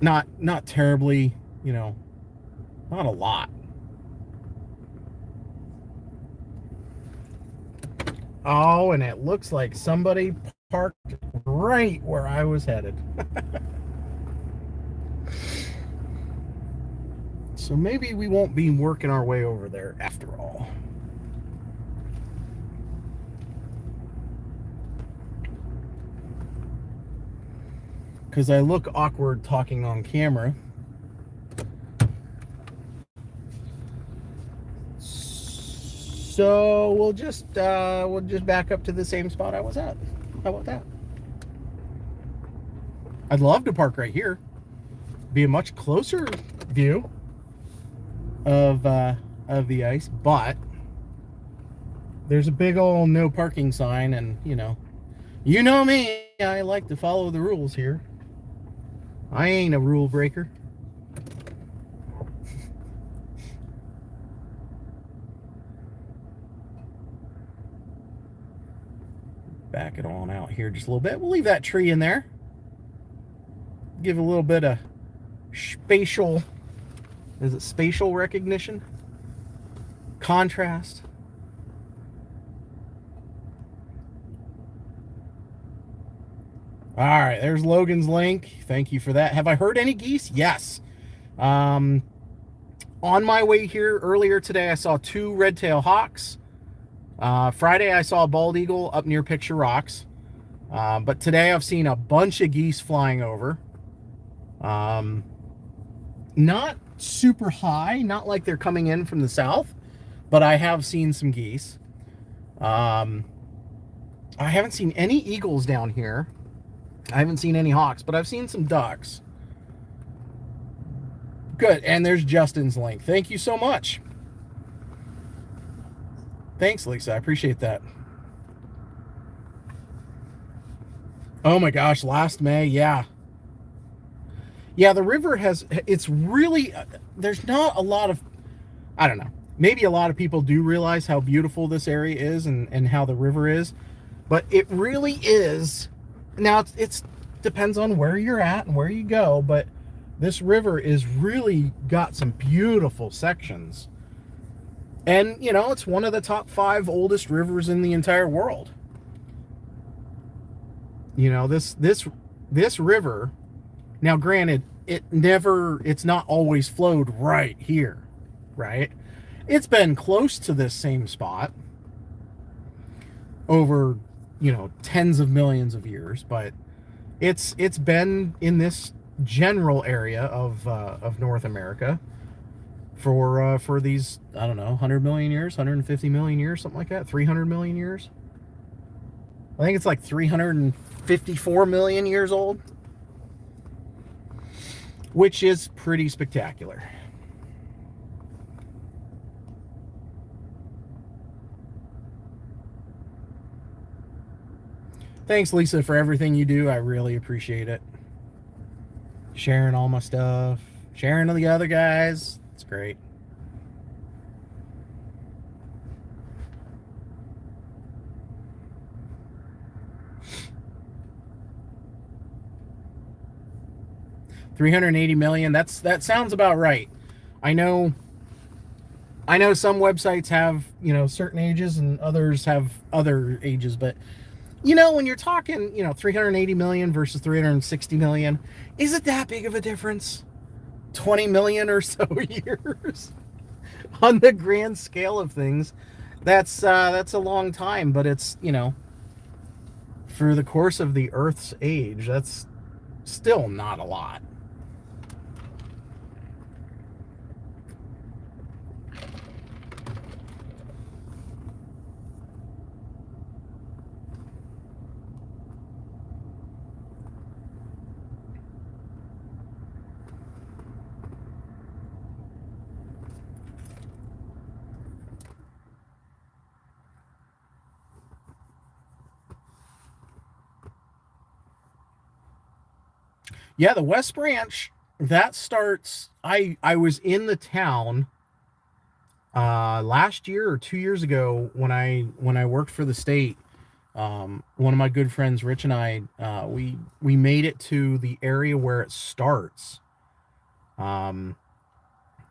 Not terribly, you know, not a lot. Oh, and it looks like somebody parked right where I was headed. So maybe we won't be working our way over there after all. Because I look awkward talking on camera. So we'll just back up to the same spot I was at. How about that? I'd love to park right here. Be a much closer view of the ice, but there's a big old no parking sign, and you know me, I like to follow the rules here. I ain't a rule breaker. Back it on out here just a little bit. We'll leave that tree in there. Give a little bit of spatial, is it spatial recognition? Contrast. All right, there's Logan's link. Thank you for that. Have I heard any geese? Yes. On my way here earlier today, I saw 2 red-tailed hawks. Friday, I saw a bald eagle up near Picture Rocks. But today, I've seen a bunch of geese flying over. Not super high, not like they're coming in from the south, but I have seen some geese. I haven't seen any eagles down here. I haven't seen any hawks, but I've seen some ducks. Good, and there's Justin's link. Thank you so much. Thanks, Lisa. I appreciate that. Oh my gosh, last May, yeah. Yeah, the river has, it's really, there's not a lot of, I don't know, maybe a lot of people do realize how beautiful this area is and how the river is, but it really is. Now, it's depends on where you're at and where you go, but this river is really got some beautiful sections. And, you know, it's one of the top 5 oldest rivers in the entire world. You know, this river, now granted, it's not always flowed right here, right? It's been close to this same spot over, you know, tens of millions of years, but it's been in this general area of North America for these, I don't know, 100 million years, 150 million years, something like that, 300 million years. I think it's like 354 million years old, which is pretty spectacular. Thanks, Lisa, for everything you do. I really appreciate it. Sharing all my stuff, sharing to the other guys. It's great. $380 million. That sounds about right. I know some websites have, you know, certain ages and others have other ages, but you know, when you're talking, you know, 380 million versus 360 million, is it that big of a difference? 20 million or so years on the grand scale of things. That's a long time, but it's, you know, for the course of the Earth's age, that's still not a lot. Yeah, the West Branch, that starts, I was in the town last year or 2 years ago when I worked for the state. One of my good friends, Rich, and I, we made it to the area where it starts. And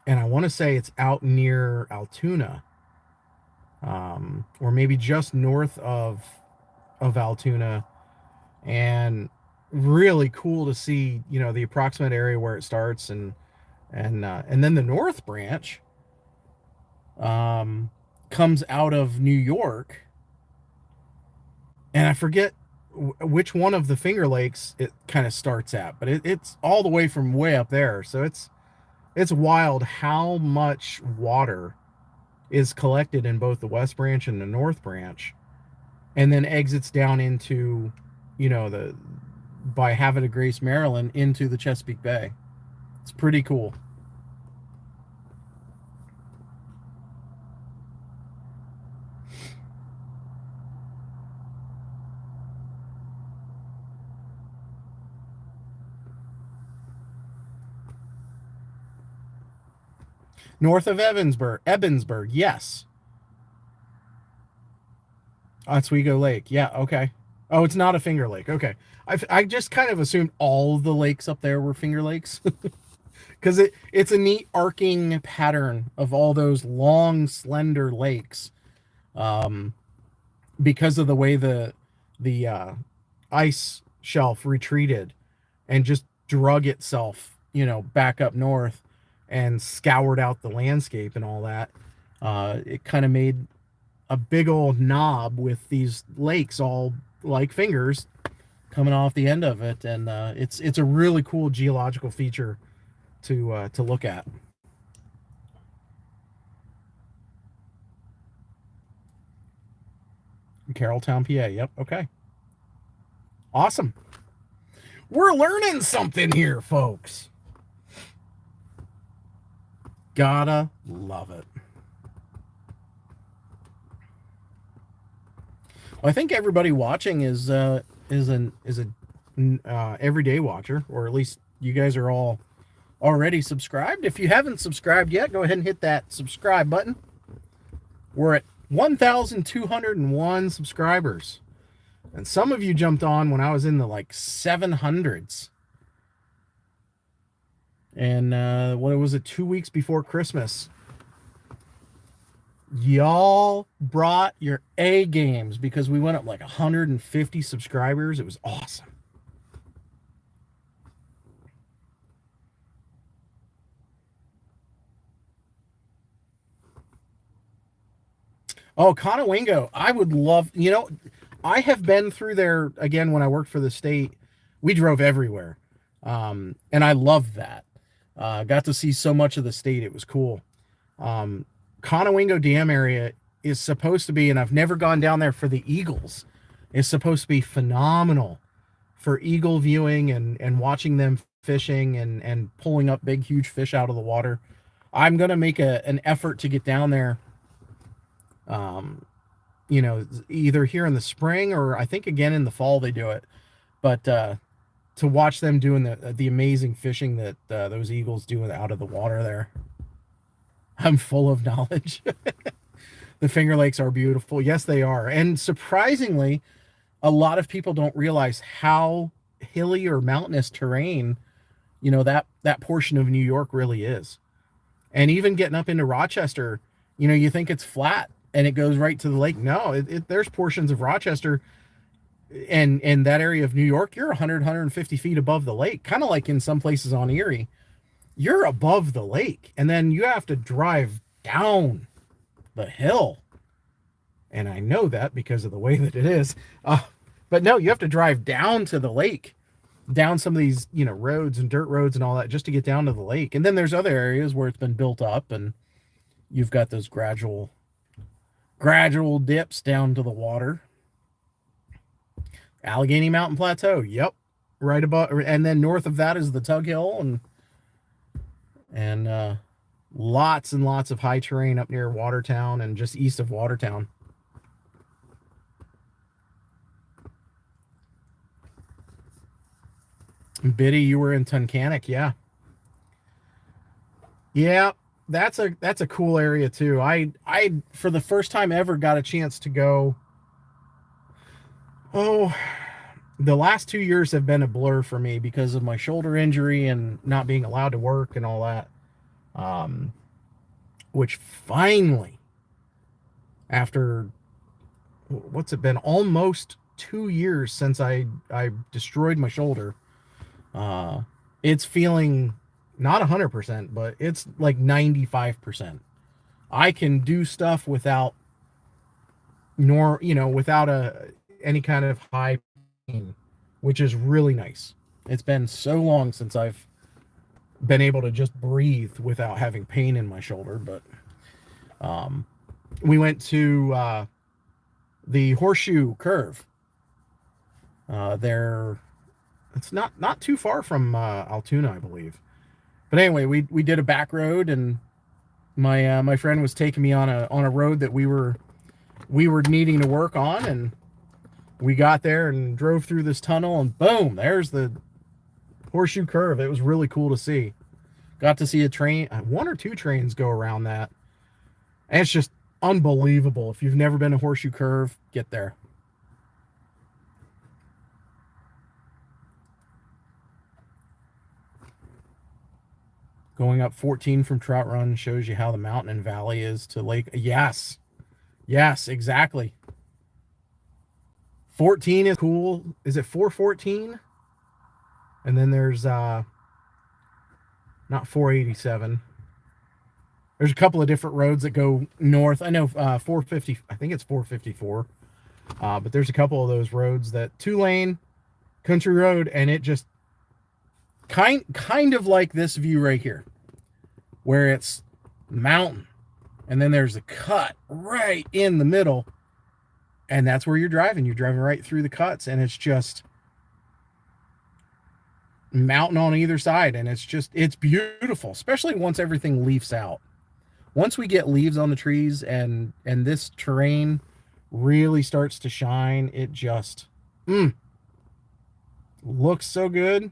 I want to say it's out near Altoona, or maybe just north of Altoona, and really cool to see, you know, the approximate area where it starts, and then the North Branch comes out of New York, and I forget which one of the Finger Lakes it kind of starts at, but it's all the way from way up there. So it's wild how much water is collected in both the West Branch and the North Branch, and then exits down into, you know, by Havre de Grace, Maryland, into the Chesapeake Bay. It's pretty cool. North of Ebensburg, yes. Oswego Lake, yeah, okay. Oh, it's not a Finger Lake, okay. I just kind of assumed all the lakes up there were Finger Lakes, because it's a neat arcing pattern of all those long, slender lakes, because of the way the ice shelf retreated and just drug itself, you know, back up north and scoured out the landscape and all that. It kind of made a big old knob with these lakes all like fingers coming off the end of it, and it's a really cool geological feature to look at. Carrolltown, PA. Yep. Okay. Awesome. We're learning something here, folks. Gotta love it. Well, I think everybody watching is a everyday watcher, or at least you guys are all already subscribed. If you haven't subscribed yet, go ahead and hit that subscribe button. We're at 1,201 subscribers, and some of you jumped on when I was in the like 700s. And what was it, 2 weeks before Christmas? Y'all brought your A games, because we went up like 150 subscribers. It was awesome. Oh, Conowingo. I would love, you know, I have been through there again when I worked for the state. We drove everywhere. And I loved that. Got to see so much of the state. It was cool. Conowingo Dam area is supposed to be, and I've never gone down there for the eagles, is supposed to be phenomenal for eagle viewing and watching them fishing and pulling up big, huge fish out of the water. I'm going to make an effort to get down there, you know, either here in the spring or I think again in the fall they do it. But to watch them doing the amazing fishing that those eagles do out of the water there. I'm full of knowledge. The Finger Lakes are beautiful. Yes, they are. And surprisingly, a lot of people don't realize how hilly or mountainous terrain, you know, that portion of New York really is. And even getting up into Rochester, you know, you think it's flat and it goes right to the lake. No, there's portions of Rochester and that area of New York, you're 100, 150 feet above the lake, kind of like in some places on Erie. You're above the lake, and then you have to drive down the hill. And I know that because of the way that it is. But no, you have to drive down to the lake, down some of these, you know, roads and dirt roads and all that just to get down to the lake. And then there's other areas where it's been built up and you've got those gradual dips down to the water. Allegheny Mountain Plateau. Yep. Right above, and then north of that is the Tug Hill and lots and lots of high terrain up near Watertown and just east of Watertown. Biddy, you were in Tunkhannock, yeah. Yeah, that's a cool area too. I for the first time ever got a chance to go. Oh, the last 2 years have been a blur for me because of my shoulder injury and not being allowed to work and all that. Which finally, after, what's it been, almost 2 years since I destroyed my shoulder, it's feeling not 100%, but it's like 95%. I can do stuff without any kind of high pain, which is really nice. It's been so long since I've been able to just breathe without having pain in my shoulder. But we went to the Horseshoe Curve. It's not too far from Altoona, I believe. But anyway, we did a back road, and my friend was taking me on a road that we were needing to work on, and we got there and drove through this tunnel, and boom, there's the Horseshoe Curve. It was really cool to see. Got to see a train, one or two trains go around that. And it's just unbelievable. If you've never been to Horseshoe Curve, get there. Going up 14 from Trout Run shows you how the mountain and valley is to Lake. Yes. Yes, exactly. 14 is cool. Is it 414? And then there's not 487. There's a couple of different roads that go north. I know 450, I think it's 454. But there's a couple of those roads that 2-lane country road, and it just kind of like this view right here, where it's mountain, and then there's a cut right in the middle, and that's where you're driving. You're driving right through the cuts, and it's just mountain on either side, and it's beautiful, especially once everything leaves out. Once we get leaves on the trees and this terrain really starts to shine, it just looks so good.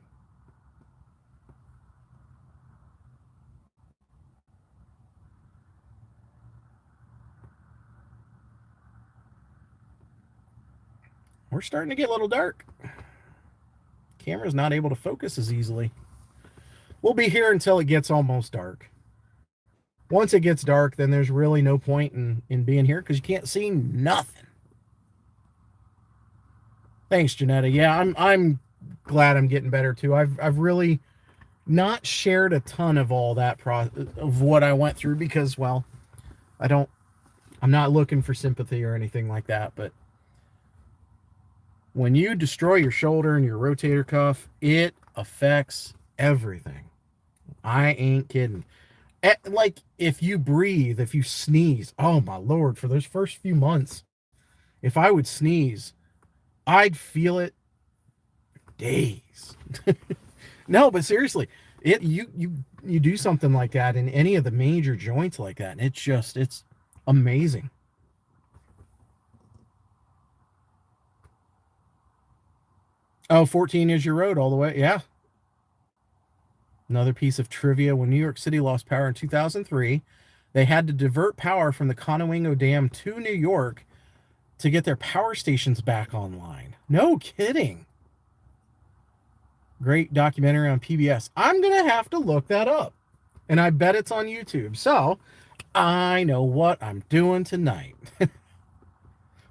We're starting to get a little dark. Camera's not able to focus as easily. We'll be here until it gets almost dark. Once it gets dark, then there's really no point in being here because you can't see nothing. Thanks, Janetta. Yeah, I'm glad I'm getting better too. I've really not shared a ton of all that of what I went through because, well, I'm not looking for sympathy or anything like that, but when you destroy your shoulder and your rotator cuff, it affects everything. I ain't kidding. Like if you breathe, if you sneeze, oh my Lord, for those first few months, if I would sneeze, I'd feel it days. No, but seriously, you do something like that in any of the major joints like that, and it's amazing. Oh, 14 is your road all the way. Yeah. Another piece of trivia: when New York City lost power in 2003, they had to divert power from the Conowingo Dam to New York to get their power stations back online. No kidding. Great documentary on PBS. I'm going to have to look that up. And I bet it's on YouTube. So I know what I'm doing tonight.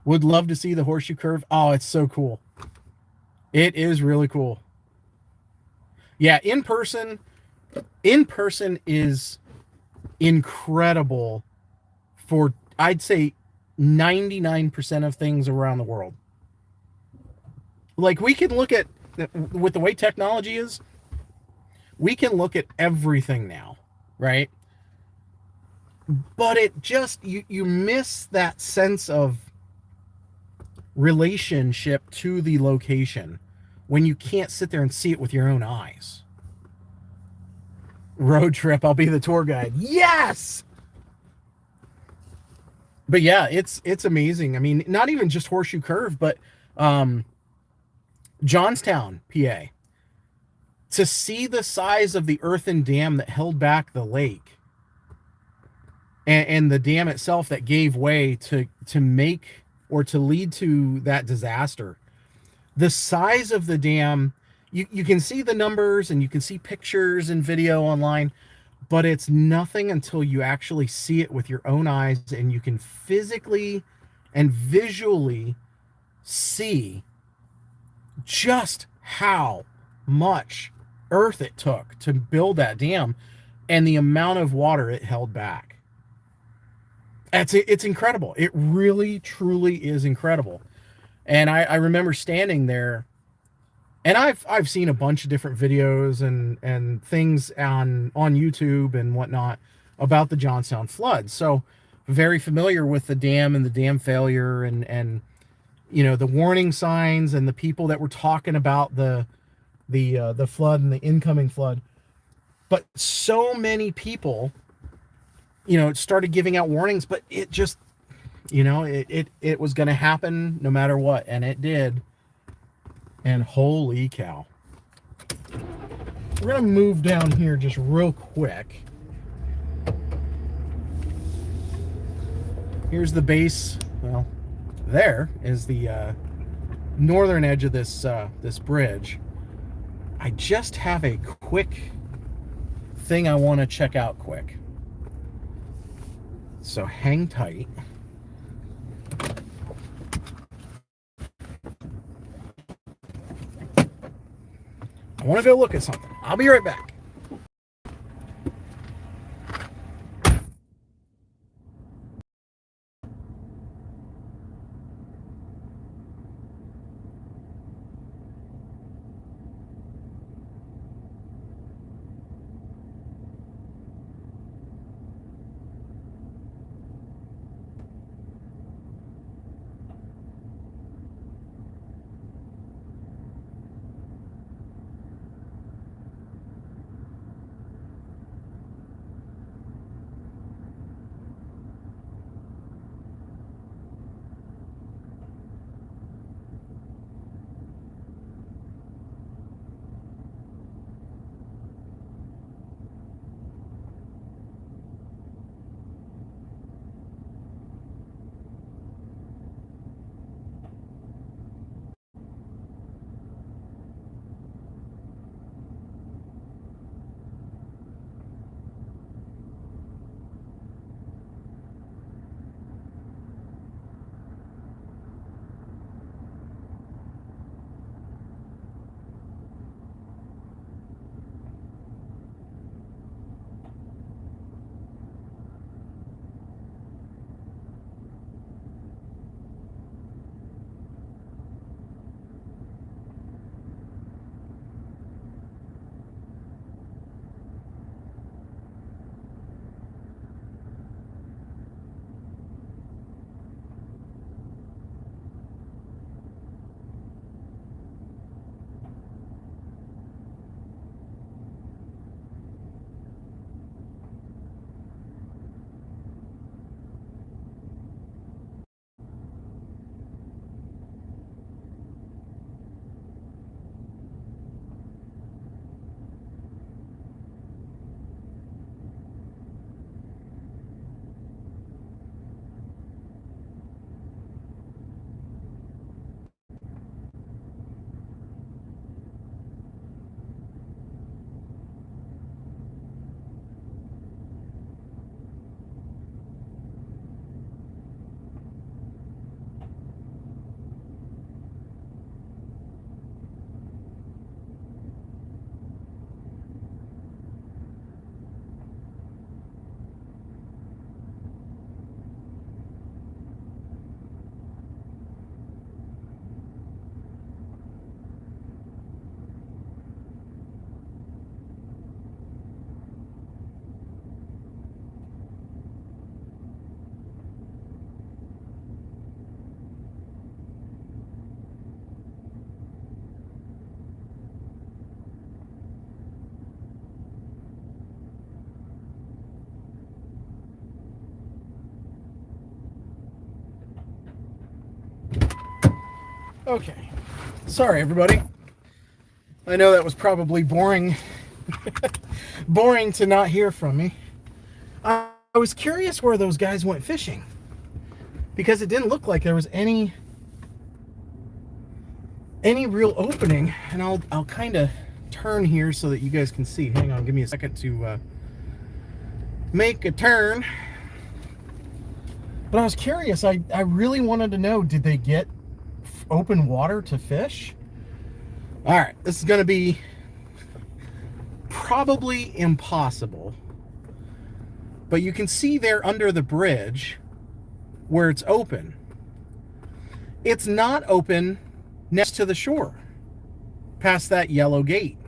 Would love to see the horseshoe curve. Oh, it's so cool. It is really cool. Yeah, in person is incredible for, I'd say, 99% of things around the world. Like, we can look at, with the way technology is, we can look at everything now, right? But it just, you miss that sense of relationship to the location when you can't sit there and see it with your own eyes. Road trip, I'll be the tour guide. Yes! But yeah, it's amazing. I mean, not even just Horseshoe Curve, but Johnstown, PA. To see the size of the earthen dam that held back the lake, and the dam itself that gave way to make or to lead to that disaster. The size of the dam, you can see the numbers and you can see pictures and video online, but it's nothing until you actually see it with your own eyes and you can physically and visually see just how much earth it took to build that dam and the amount of water it held back. It's incredible. It really, truly is incredible. And I remember standing there, and I've seen a bunch of different videos and things on YouTube and whatnot about the Johnstown flood. So very familiar with the dam and the dam failure and you know, the warning signs and the people that were talking about the flood and the incoming flood. But so many people, you know, it started giving out warnings, but it just, you know, it was going to happen no matter what, and it did. And holy cow. We're going to move down here just real quick. Here's the base. Well, there is the northern edge of this this bridge. I just have a quick thing I want to check out quick. So hang tight. I want to go look at something. I'll be right back. Okay. Sorry, everybody. I know that was probably boring. Boring to not hear from me. I was curious where those guys went fishing, because it didn't look like there was any real opening. And I'll kind of turn here so that you guys can see. Hang on, give me a second to make a turn. But I was curious. I really wanted to know, did they get open water to fish? All right, this is going to be probably impossible. But you can see there under the bridge where it's open. It's not open next to the shore, past that yellow gate.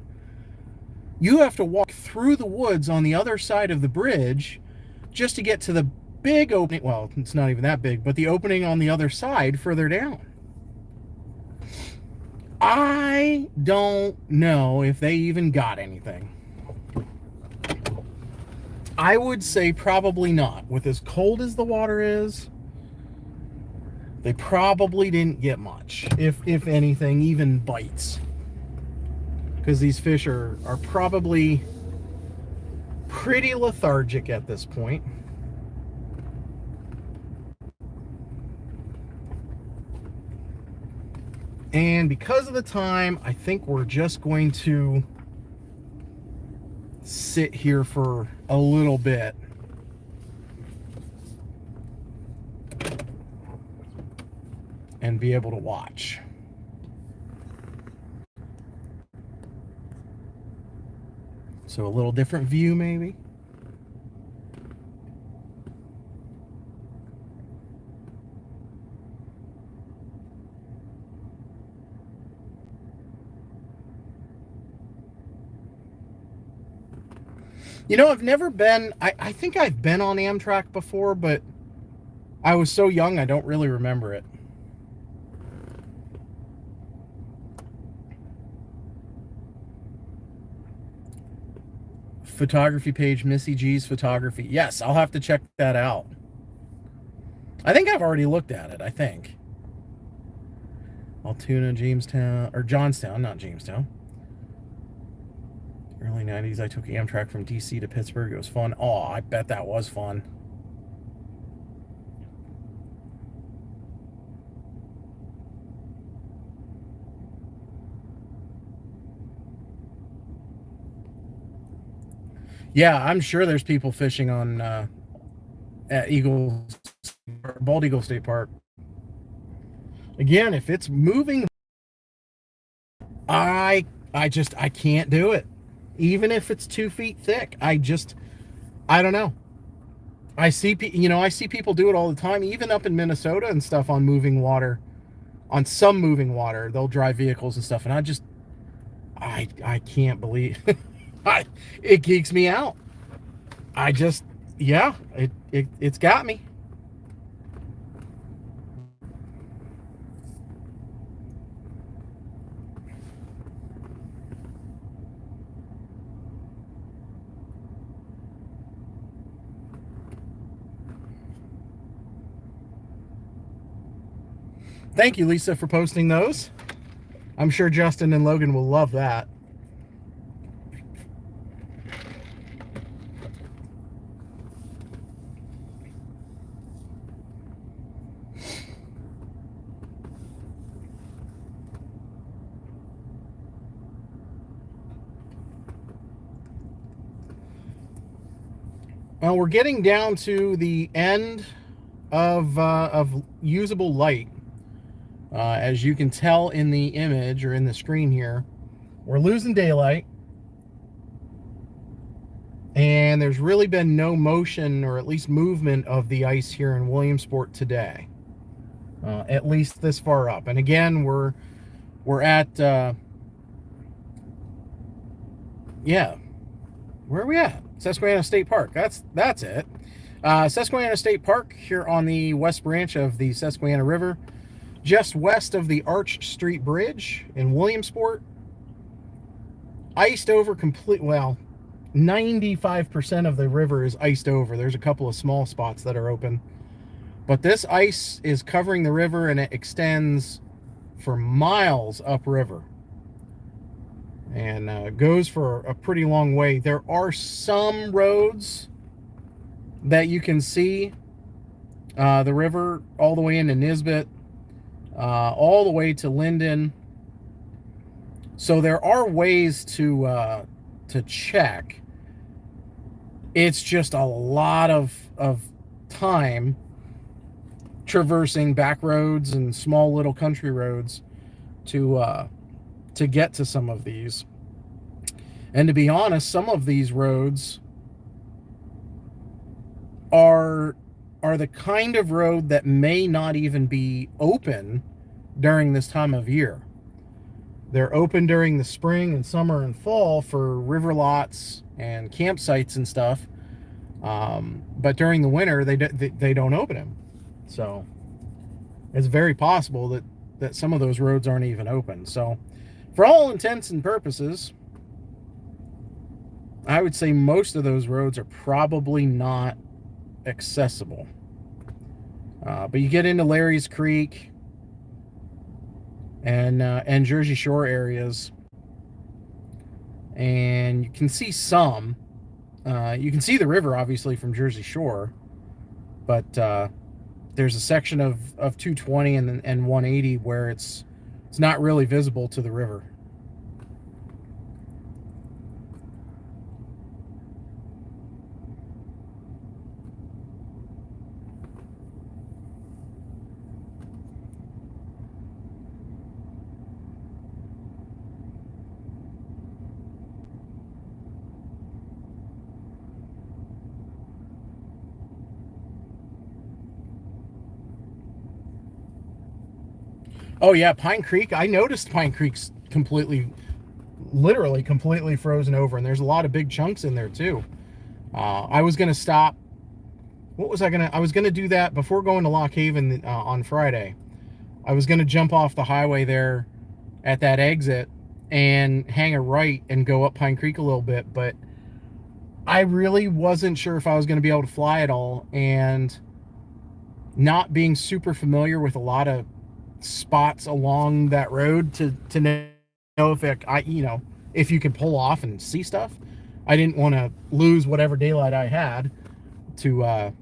You have to walk through the woods on the other side of the bridge just to get to the big opening. Well, it's not even that big, but the opening on the other side further down. I don't know if they even got anything. I would say probably not. With as cold as the water is, they probably didn't get much. If anything, even bites. Because these fish are probably pretty lethargic at this point. And because of the time, I think we're just going to sit here for a little bit. And be able to watch. So a little different view maybe. You know, I've never been, I think I've been on Amtrak before, but I was so young I don't really remember it. Photography page, Missy G's photography. Yes, I'll have to check that out. I think I've already looked at it, I think. Altoona, Jamestown, or Johnstown, not Jamestown. Early 90s, I took Amtrak from DC to Pittsburgh. It was fun. Oh, I bet that was fun. Yeah, I'm sure there's people fishing on at Bald Eagle State Park. Again, if it's moving, I can't do it. Even if it's 2 feet thick, I don't know. I see people do it all the time, even up in Minnesota and stuff, on moving water, on some moving water. They'll drive vehicles and stuff, and I can't believe it geeks me out. It's got me. Thank you, Lisa, for posting those. I'm sure Justin and Logan will love that. Well, we're getting down to the end of usable light. As you can tell in the image or in the screen here, we're losing daylight. And there's really been no motion, or at least movement, of the ice here in Williamsport today. At least this far up. And again, we're at where are we at? Susquehanna State Park. That's it. Susquehanna State Park here on the west branch of the Susquehanna River, just west of the Arch Street Bridge in Williamsport. Iced over complete. Well, 95% of the river is iced over. There's a couple of small spots that are open, but this ice is covering the river, and it extends for miles upriver, and goes for a pretty long way. There are some roads that you can see the river all the way into Nisbet, all the way to Linden. So there are ways to check. It's just a lot of time traversing back roads and small little country roads to get to some of these. And to be honest, some of these roads are the kind of road that may not even be open during this time of year. They're open during the spring and summer and fall for river lots and campsites and stuff, but during the winter they don't open them. So it's very possible that some of those roads aren't even open. So for all intents and purposes, I would say most of those roads are probably not accessible. But you get into Larry's Creek and Jersey Shore areas, and you can see some. You can see the river obviously from Jersey Shore, but there's a section of 220 and 180 where it's not really visible to the river. Oh yeah, Pine Creek. I noticed Pine Creek's literally completely frozen over, and there's a lot of big chunks in there too. I was gonna stop. I was gonna do that before going to Lock Haven on Friday. I was gonna jump off the highway there at that exit and hang a right and go up Pine Creek a little bit, but I really wasn't sure if I was gonna be able to fly at all, and not being super familiar with a lot of spots along that road to know if if you can pull off and see stuff. I didn't want to lose whatever daylight I had to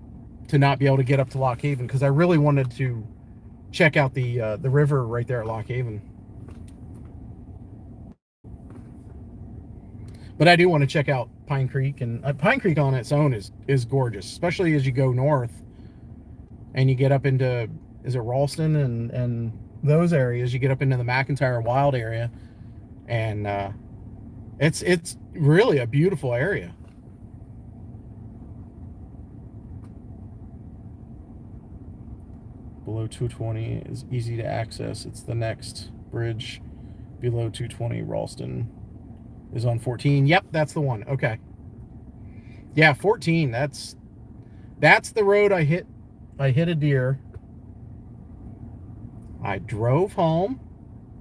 not be able to get up to Lock Haven, because I really wanted to check out the river right there at Lock Haven. But I do want to check out Pine Creek, and Pine Creek on its own is gorgeous, especially as you go north and you get up into, is it Ralston and those areas. You get up into the McIntyre Wild area, and it's really a beautiful area. Below 220 is easy to access. It's the next bridge below 220. Ralston is on 14. Yep, that's the one. Okay. Yeah, 14. That's the road I hit a deer. I drove home.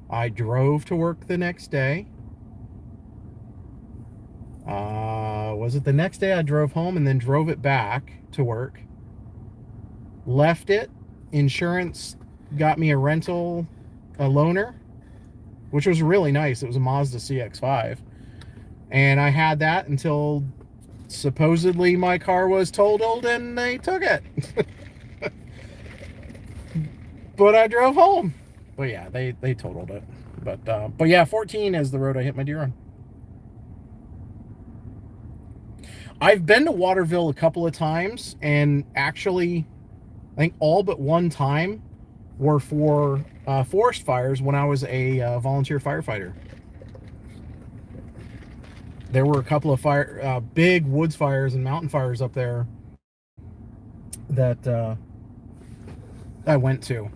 I drove to work the next day. Was it the next day? I drove home and then drove it back to work. Left it. Insurance got me a rental, a loaner, which was really nice. It was a Mazda CX-5. And I had that until supposedly my car was totaled and they took it. But I drove home. But yeah, they totaled it. But yeah, 14 is the road I hit my deer on. I've been to Waterville a couple of times, and actually, I think all but one time were for forest fires when I was a volunteer firefighter. There were a couple of big woods fires and mountain fires up there that I went to.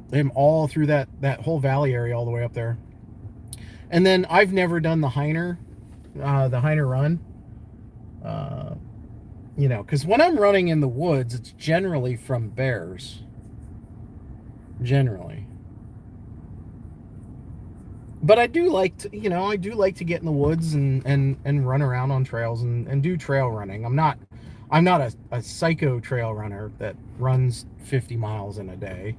Them all through that whole valley area all the way up there. And then I've never done the Heiner run. Because when I'm running in the woods, it's generally from bears. Generally. But I do like to, get in the woods and run around on trails and do trail running. I'm not a psycho trail runner that runs 50 miles in a day.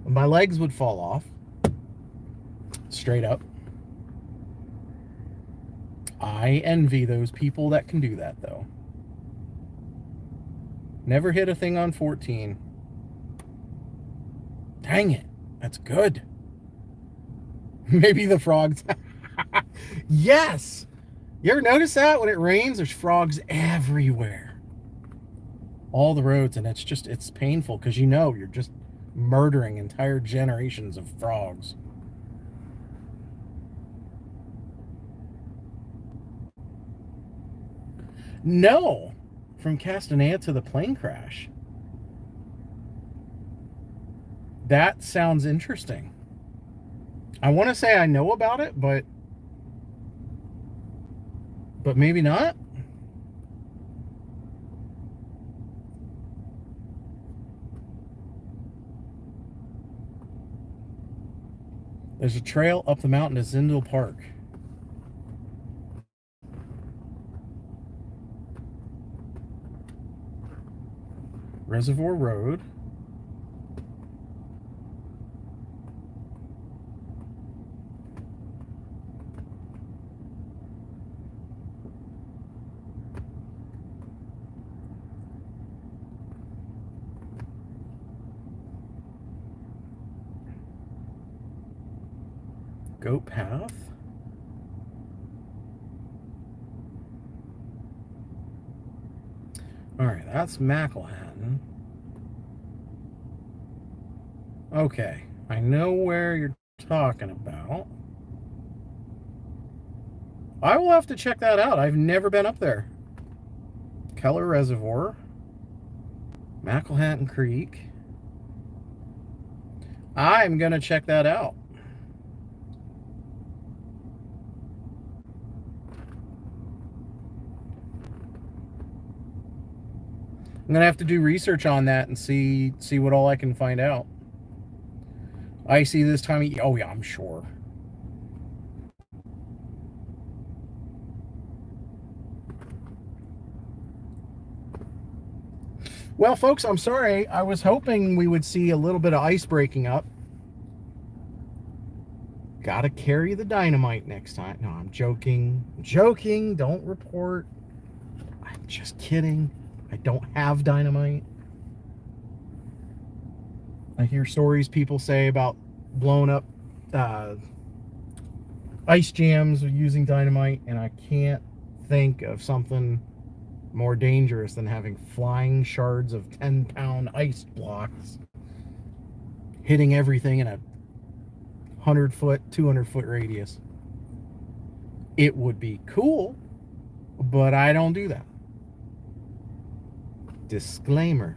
My legs would fall off. Straight up. I envy those people that can do that, though. Never hit a thing on 14. Dang it. That's good. Maybe the frogs. Yes! You ever notice that? When it rains, there's frogs everywhere. All the roads, and it's painful because you know you're just murdering entire generations of frogs. No, from Castanea to the plane crash. That sounds interesting. I want to say I know about it, but maybe not. There's a trail up the mountain to Zindel Park. Reservoir Road. Goat Path. All right, that's McElhattan. Okay, I know where you're talking about. I will have to check that out. I've never been up there. Keller Reservoir. McElhattan Creek. I'm going to check that out. I'm gonna have to do research on that and see what all I can find out. Icy this time of year. Oh yeah, I'm sure. Well, folks, I'm sorry. I was hoping we would see a little bit of ice breaking up. Gotta carry the dynamite next time. No, I'm joking. I'm joking. Don't report. I'm just kidding. I don't have dynamite. I hear stories people say about blown up ice jams using dynamite, and I can't think of something more dangerous than having flying shards of 10-pound ice blocks hitting everything in a 100-foot, 200-foot radius. It would be cool, but I don't do that. Disclaimer.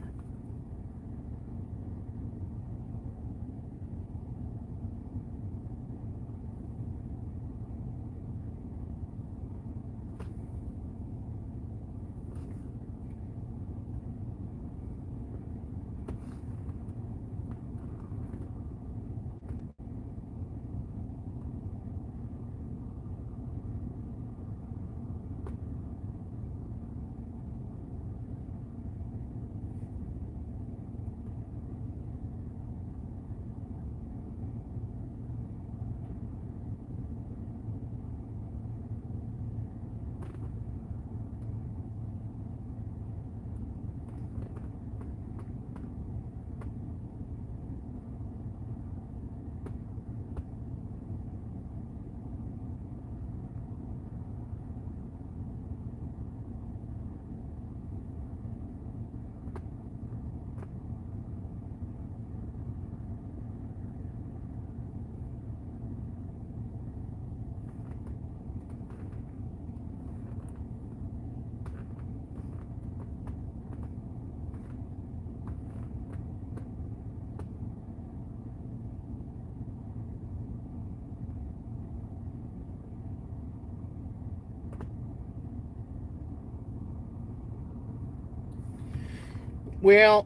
Well,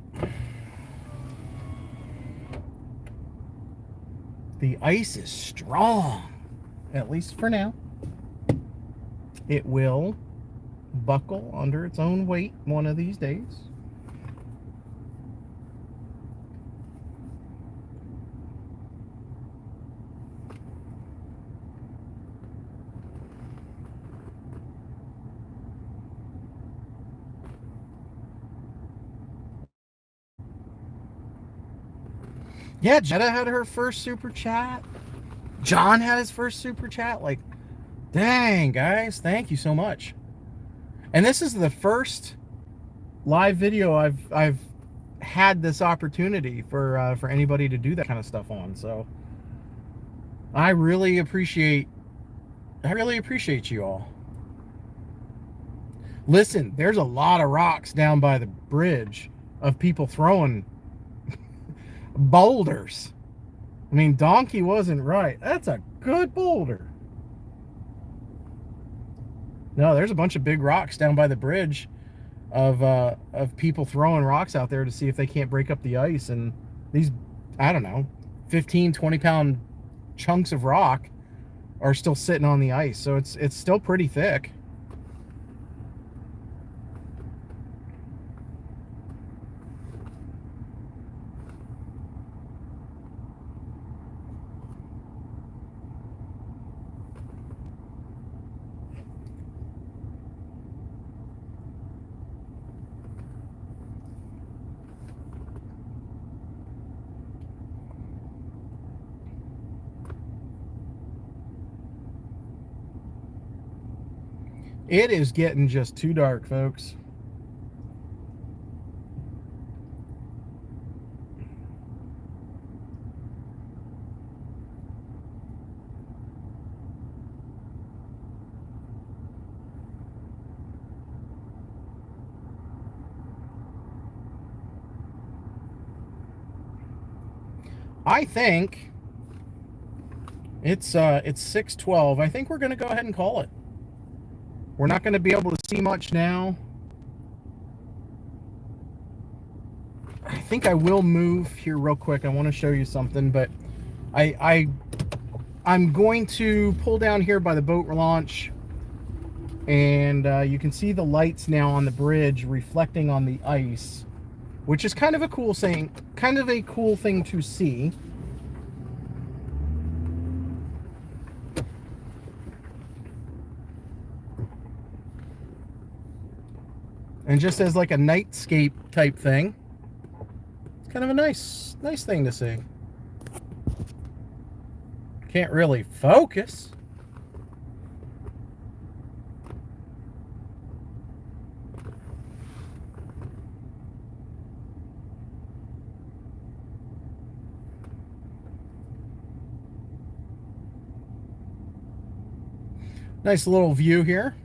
the ice is strong, at least for now. It will buckle under its own weight one of these days. Yeah, Jetta had her first super chat. John had his first super chat. Like, dang, guys, thank you so much. And this is the first live video I've had this opportunity for anybody to do that kind of stuff on. So I really appreciate you all. Listen, there's a lot of rocks down by the bridge of people throwing boulders. I mean, Donkey wasn't right. That's a good boulder. No, there's a bunch of big rocks down by the bridge of people throwing rocks out there to see if they can't break up the ice. And these, I don't know, 15, 20-pound chunks of rock are still sitting on the ice. So it's still pretty thick. It is getting just too dark, folks. I think it's 6:12. I think we're going to go ahead and call it. We're not going to be able to see much now. I think I will move here real quick. I want to show you something, but I'm going to pull down here by the boat launch, and you can see the lights now on the bridge reflecting on the ice, which is kind of a cool thing, to see. And just as like a nightscape type thing, it's kind of a nice thing to see. Can't really focus. Nice little view here.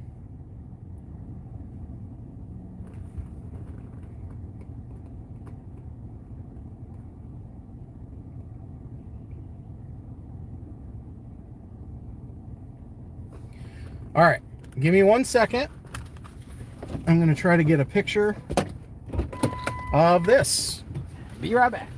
All right, give me 1 second. I'm going to try to get a picture of this. Be right back.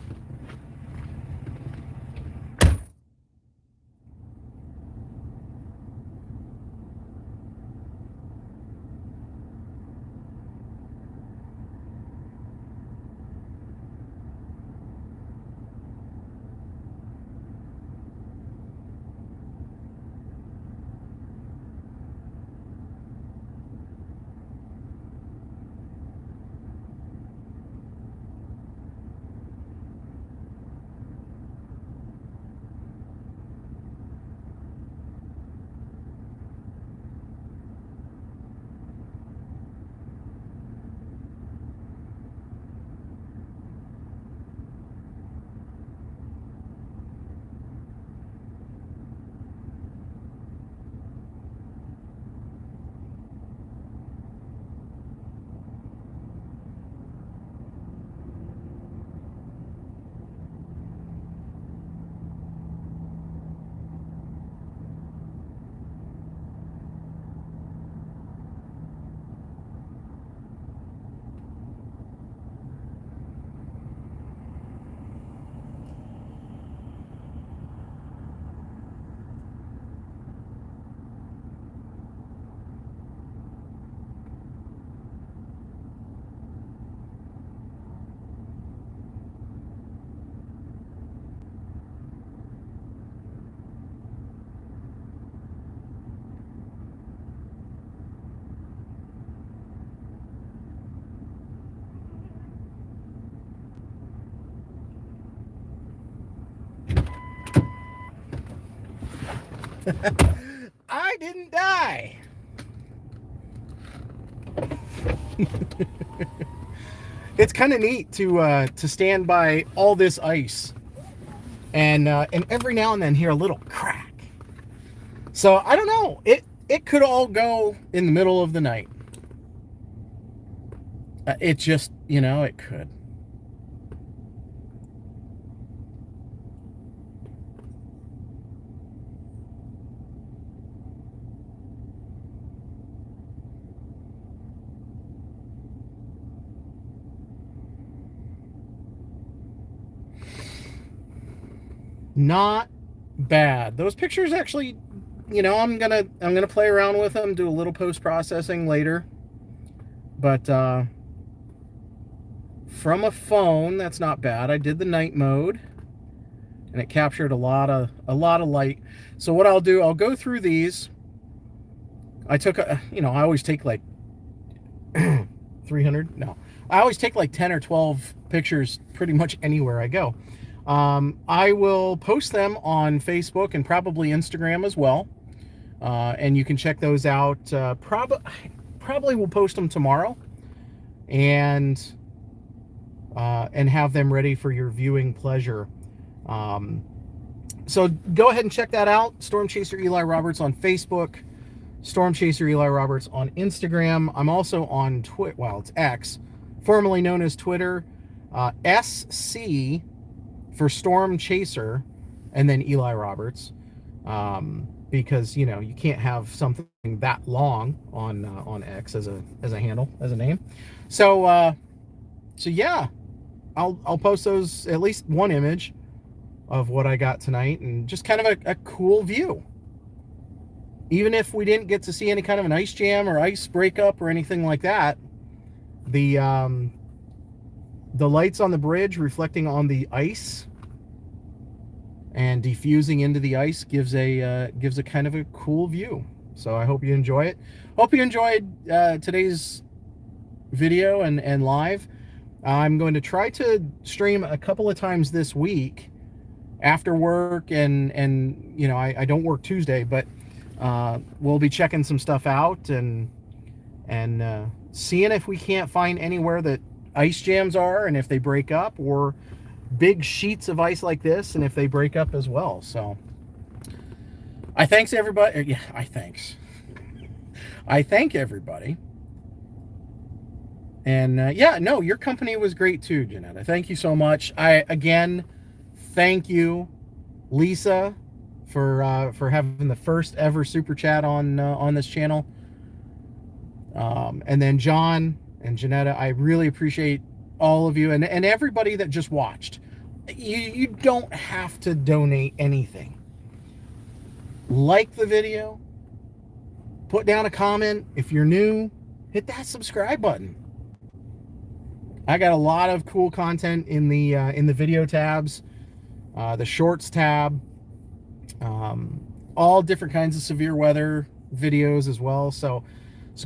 I didn't die. It's kind of neat to stand by all this ice and every now and then hear a little crack. So I don't know. It could all go in the middle of the night. It just, you know, it could. Not bad. Those pictures actually, you know, I'm gonna play around with them, do a little post-processing later. But from a phone, that's not bad. I did the night mode, and it captured a lot of light. So what I'll do, I'll go through these. I took a, you know, I always take like 300. No, I always take like 10 or 12 pictures pretty much anywhere I go. I will post them on Facebook and probably Instagram as well. And you can check those out. Probably will post them tomorrow and have them ready for your viewing pleasure. So go ahead and check that out. Storm Chaser Eli Roberts on Facebook, Storm Chaser Eli Roberts on Instagram. I'm also on Twitter. Well, it's X, formerly known as Twitter. SC for Storm Chaser, and then Eli Roberts, because, you know, you can't have something that long on X as a handle, as a name. So yeah, I'll post those, at least one image of what I got tonight, and just kind of a cool view. Even if we didn't get to see any kind of an ice jam or ice breakup or anything like that, the lights on the bridge reflecting on the ice and diffusing into the ice gives a kind of a cool view. So I hope you enjoy it. Hope you enjoyed today's video and live. I'm going to try to stream a couple of times this week after work, and you know, I don't work Tuesday, but we'll be checking some stuff out and seeing if we can't find anywhere that ice jams are, and if they break up, or big sheets of ice like this, and if they break up as well. So I thank everybody. I thank everybody. And yeah, no, your company was great too, Janetta. Thank you so much. Again, thank you, Lisa, for having the first ever super chat on this channel. And then John and Janetta, I really appreciate all of you, and everybody that just watched. You don't have to donate anything. Like the video, put down a comment. If you're new, hit that subscribe button. I got a lot of cool content in the video tabs, the shorts tab, all different kinds of severe weather videos as well. So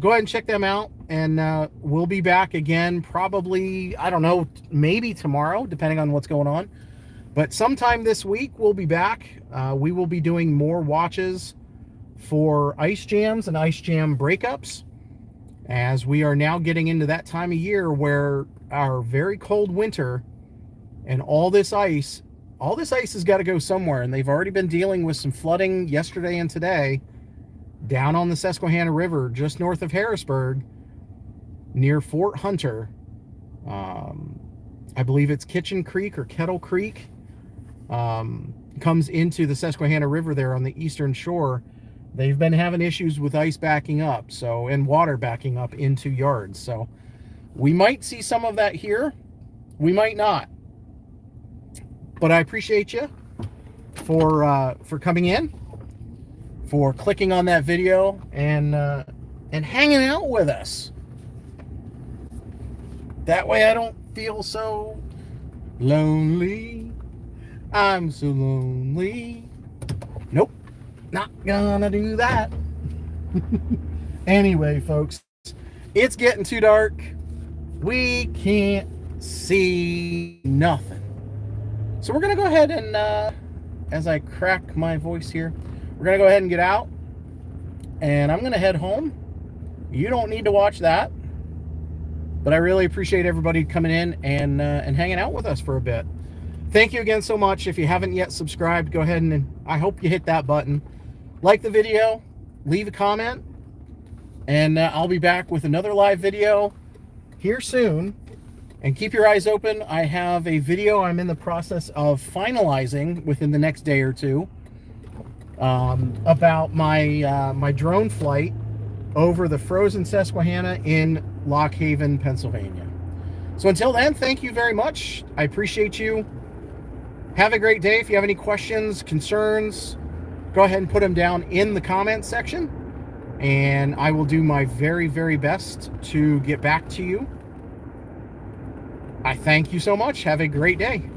go ahead and check them out, and we'll be back again probably, I don't know, maybe tomorrow, depending on what's going on. But sometime this week, we'll be back. We will be doing more watches for ice jams and ice jam breakups, as we are now getting into that time of year where our very cold winter and all this ice has got to go somewhere. And they've already been dealing with some flooding yesterday and today down on the Susquehanna River, just north of Harrisburg, near Fort Hunter. I believe it's Kitchen Creek or Kettle Creek, comes into the Susquehanna River there on the eastern shore. They've been having issues with ice backing up, and water backing up into yards. So we might see some of that here. We might not. But I appreciate you for coming in, for clicking on that video, and hanging out with us. That way I don't feel so lonely. I'm so lonely. Nope, not gonna do that. Anyway, folks, it's getting too dark. We can't see nothing. So we're gonna go ahead and, as I crack my voice here, we're going to go ahead and get out. And I'm going to head home. You don't need to watch that. But I really appreciate everybody coming in and hanging out with us for a bit. Thank you again so much. If you haven't yet subscribed, go ahead and I hope you hit that button. Like the video, leave a comment, and I'll be back with another live video here soon. And keep your eyes open. I have a video I'm in the process of finalizing within the next day or two about my my drone flight over the frozen Susquehanna in Lock Haven, Pennsylvania. So until then, thank you very much. I appreciate you. Have a great day. If you have any questions, concerns, go ahead and put them down in the comments section, and I will do my very, very best to get back to you. I thank you so much. Have a great day.